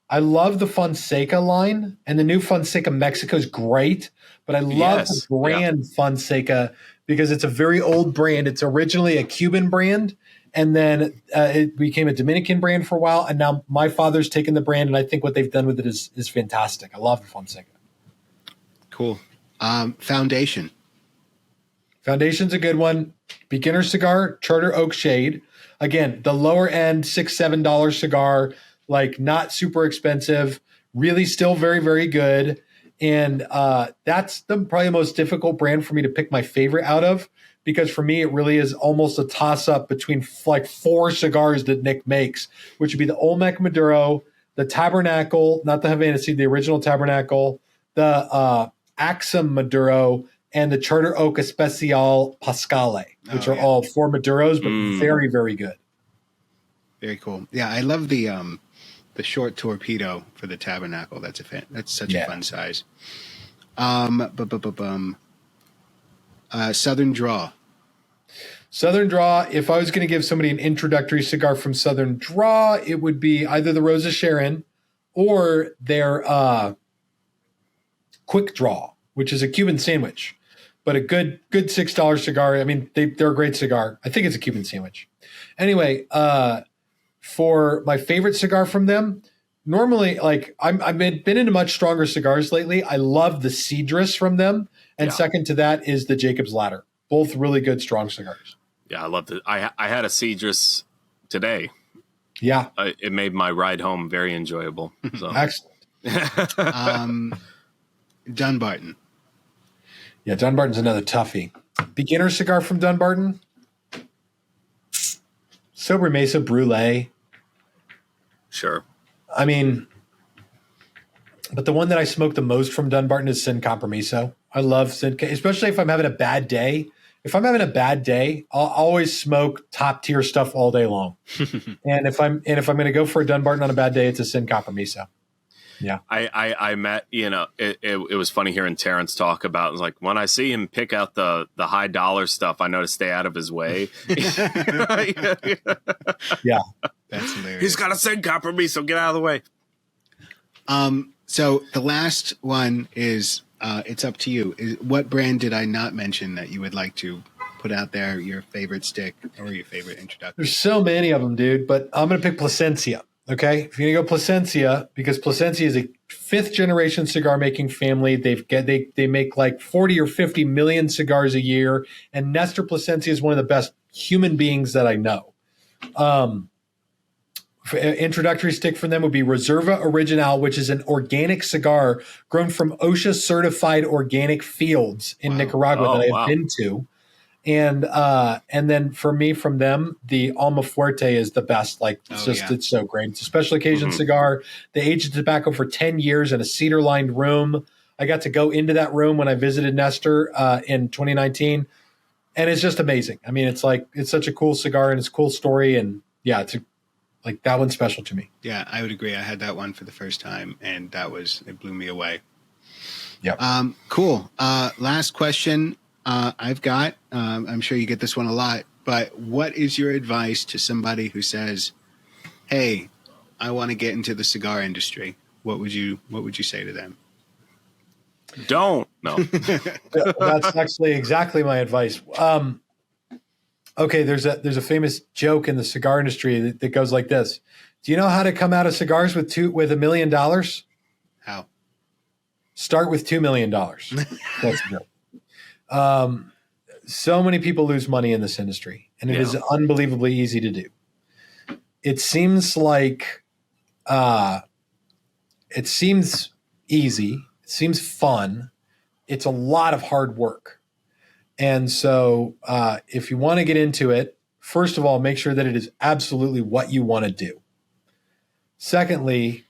I love the Fonseca line, and the new Fonseca Mexico is great, but I love the brand Fonseca because it's a very old brand. It's originally a Cuban brand, and then it became a Dominican brand for a while, and now my father's taken the brand, and I think what they've done with it is fantastic. I love the Fonseca. Cool. Foundation. Foundation's a good one. Beginner cigar, Charter Oak Shade. Again, the lower end $6, $7 cigar, like not super expensive, really still very, very good. And that's probably the most difficult brand for me to pick my favorite out of, because for me, it really is almost a toss up between like 4 cigars that Nick makes, which would be the Olmec Maduro, the Tabernacle, not the Havana Seed, the original Tabernacle, the Axum Maduro, and the Charter Oak Especial Pascale, which are all 4 Maduros, but very, very good. Very cool. Yeah, I love the short torpedo for the Tabernacle. That's such a fun size. Southern Draw. Southern Draw, if I was going to give somebody an introductory cigar from Southern Draw, it would be either the Rosa Sharon or their Quick Draw, which is a Cuban sandwich, but a good $6 cigar. I mean, they're a great cigar. I think it's a Cuban sandwich. Anyway, for my favorite cigar from them, normally, like I've been into much stronger cigars lately. I love the Cedrus from them, and second to that is the Jacob's Ladder. Both really good strong cigars. Yeah, I love it. I had a Cedrus today. Yeah, it made my ride home very enjoyable. So. Excellent. Dunbarton. Yeah, Dunbarton's another toughie. Beginner cigar from Dunbarton. Sobremesa Brulee. Sure. I mean, but the one that I smoke the most from Dunbarton is Sin Compromiso. I love Sin, especially if I'm having a bad day. If I'm having a bad day, I'll always smoke top tier stuff all day long. and if I'm going to go for a Dunbarton on a bad day, it's a Sin Compromiso. Yeah, I met, it was funny hearing Terrence talk about, it was like, when I see him pick out the high dollar stuff, I know to stay out of his way. Yeah, that's hilarious. He's got a Sin Compromiso, get out of the way. So the last one is, it's up to you. What brand did I not mention that you would like to put out there, your favorite stick or your favorite introduction? There's so many of them, dude, but I'm going to pick Plasencia. Okay, if you're gonna go Plasencia, because Plasencia is a 5th generation cigar making family. They make like 40 or 50 million cigars a year, and Nestor Plasencia is one of the best human beings that I know. Introductory stick from them would be Reserva Original, which is an organic cigar grown from OSHA certified organic fields in Nicaragua that I've been to. And then for me, from them, the Alma Fuerte is the best. Like, it's so great. It's a special occasion cigar. They aged tobacco for 10 years in a cedar lined room. I got to go into that room when I visited Nestor in 2019, and it's just amazing. I mean, it's such a cool cigar and it's a cool story, and yeah, like that one's special to me. Yeah, I would agree. I had that one for the first time, and it blew me away. Yeah. Cool. Last question. I've got, I'm sure you get this one a lot, but what is your advice to somebody who says, hey, I want to get into the cigar industry? What would you say to them? Don't. No. That's actually exactly my advice. Okay. There's a famous joke in the cigar industry that goes like this. Do you know how to come out of cigars with $1 million? How? Start with $2 million. That's a joke. So many people lose money in this industry, and it is unbelievably easy to do. It seems like, it seems easy. It seems fun. It's a lot of hard work. And so, if you want to get into it, first of all, make sure that it is absolutely what you want to do. Secondly,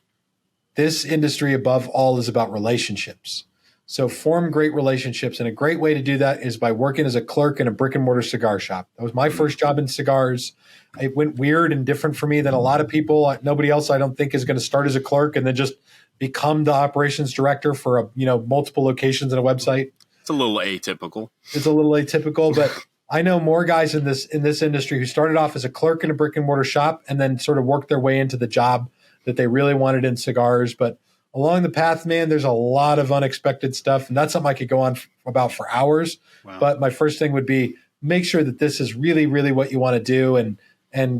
this industry above all is about relationships. So form great relationships, and a great way to do that is by working as a clerk in a brick and mortar cigar shop. That was my first job in cigars. It went weird and different for me than a lot of people. Nobody else, I don't think, is going to start as a clerk and then just become the operations director for multiple locations and a website. It's a little atypical. But I know more guys in this industry who started off as a clerk in a brick and mortar shop and then sort of worked their way into the job that they really wanted in cigars. But along the path, man, there's a lot of unexpected stuff, and that's something I could go on about for hours. Wow. But my first thing would be make sure that this is really, really what you want to do, and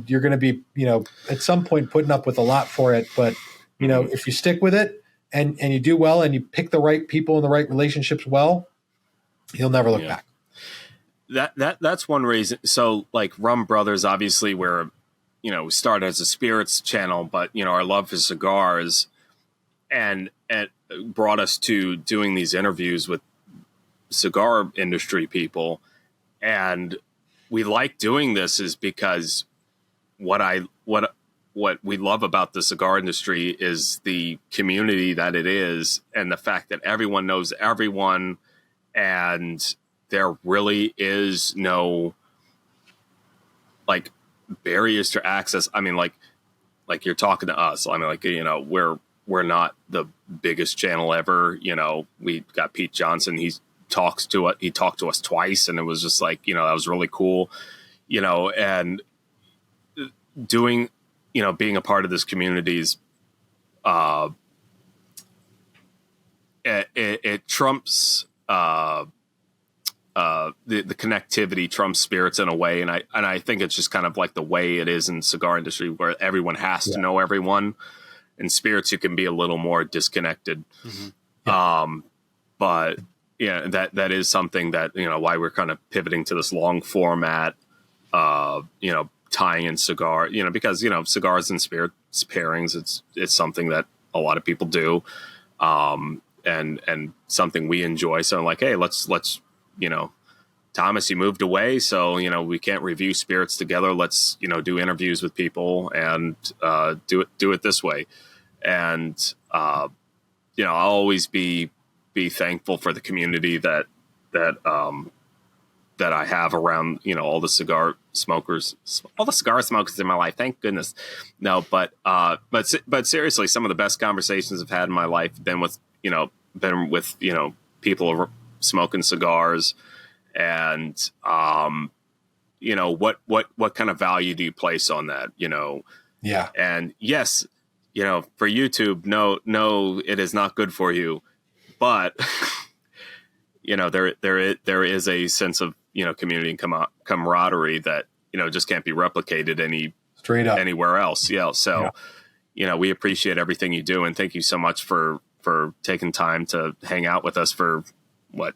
you're going to be, at some point putting up with a lot for it. But if you stick with it and you do well and you pick the right people and the right relationships well, you'll never look back. That's one reason. So, like Rum Brothers, obviously, we started as a spirits channel, but our love for cigars and brought us to doing these interviews with cigar industry people. And we like doing this is because what we love about the cigar industry is the community that it is, and the fact that everyone knows everyone, and there really is no barriers to access. I mean, like you're talking to us. I mean, we're not the biggest channel ever. We got Pete Johnson. He talked to us twice, and it was just that was really cool. And doing, being a part of this community's, it trumps the connectivity trumps spirits in a way, and I think it's just kind of like the way it is in the cigar industry, where everyone has to know everyone. In spirits, you can be a little more disconnected. But yeah, that is something that, why we're kind of pivoting to this long format, tying in cigar, because, cigars and spirits pairings, it's something that a lot of people do. And something we enjoy. So I'm like, hey, let's, Thomas, you moved away, so, we can't review spirits together. Let's, do interviews with people and do it this way. And, I'll always be thankful for the community that I have around, all the cigar smokers in my life. Thank goodness. No, but seriously, some of the best conversations I've had in my life have been with people smoking cigars. And, what kind of value do you place on that, Yeah. And yes, for YouTube, no, it is not good for you, but, there is a sense of, community and camaraderie that, just can't be replicated straight up anywhere else. Yeah. So, we appreciate everything you do. And thank you so much for taking time to hang out with us for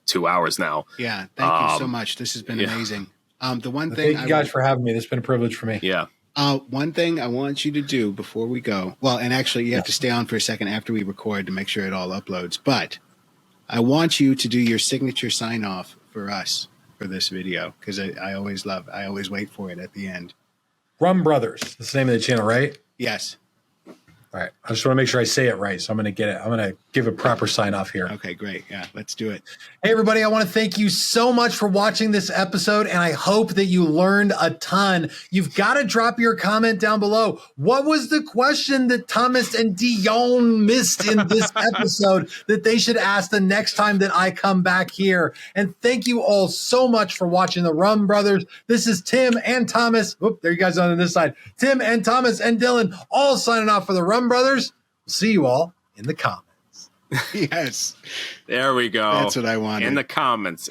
2 hours now. Yeah. Thank you so much. This has been amazing. The one thing, thank you guys for having me. This has been a privilege for me. Yeah. One thing I want you to do before we go, well, and actually you have to stay on for a second after we record to make sure it all uploads, but I want you to do your signature sign off for us for this video, because I always wait for it at the end. Rum Brothers. That's the name of the channel, right? Yes. All right. I just want to make sure I say it right. So I'm going to get it. I'm going to give a proper sign off here. Okay, great. Yeah, let's do it. Hey, everybody. I want to thank you so much for watching this episode, and I hope that you learned a ton. You've got to drop your comment down below. What was the question that Thomas and Dion missed in this episode that they should ask the next time that I come back here? And thank you all so much for watching the Rum Brothers. This is Tim and Thomas. Whoop, there you guys on this side. Tim and Thomas and Dylan all signing off for the Rum Brothers. We'll see you all in the comments. Yes. There we go. That's what I wanted. In the comments.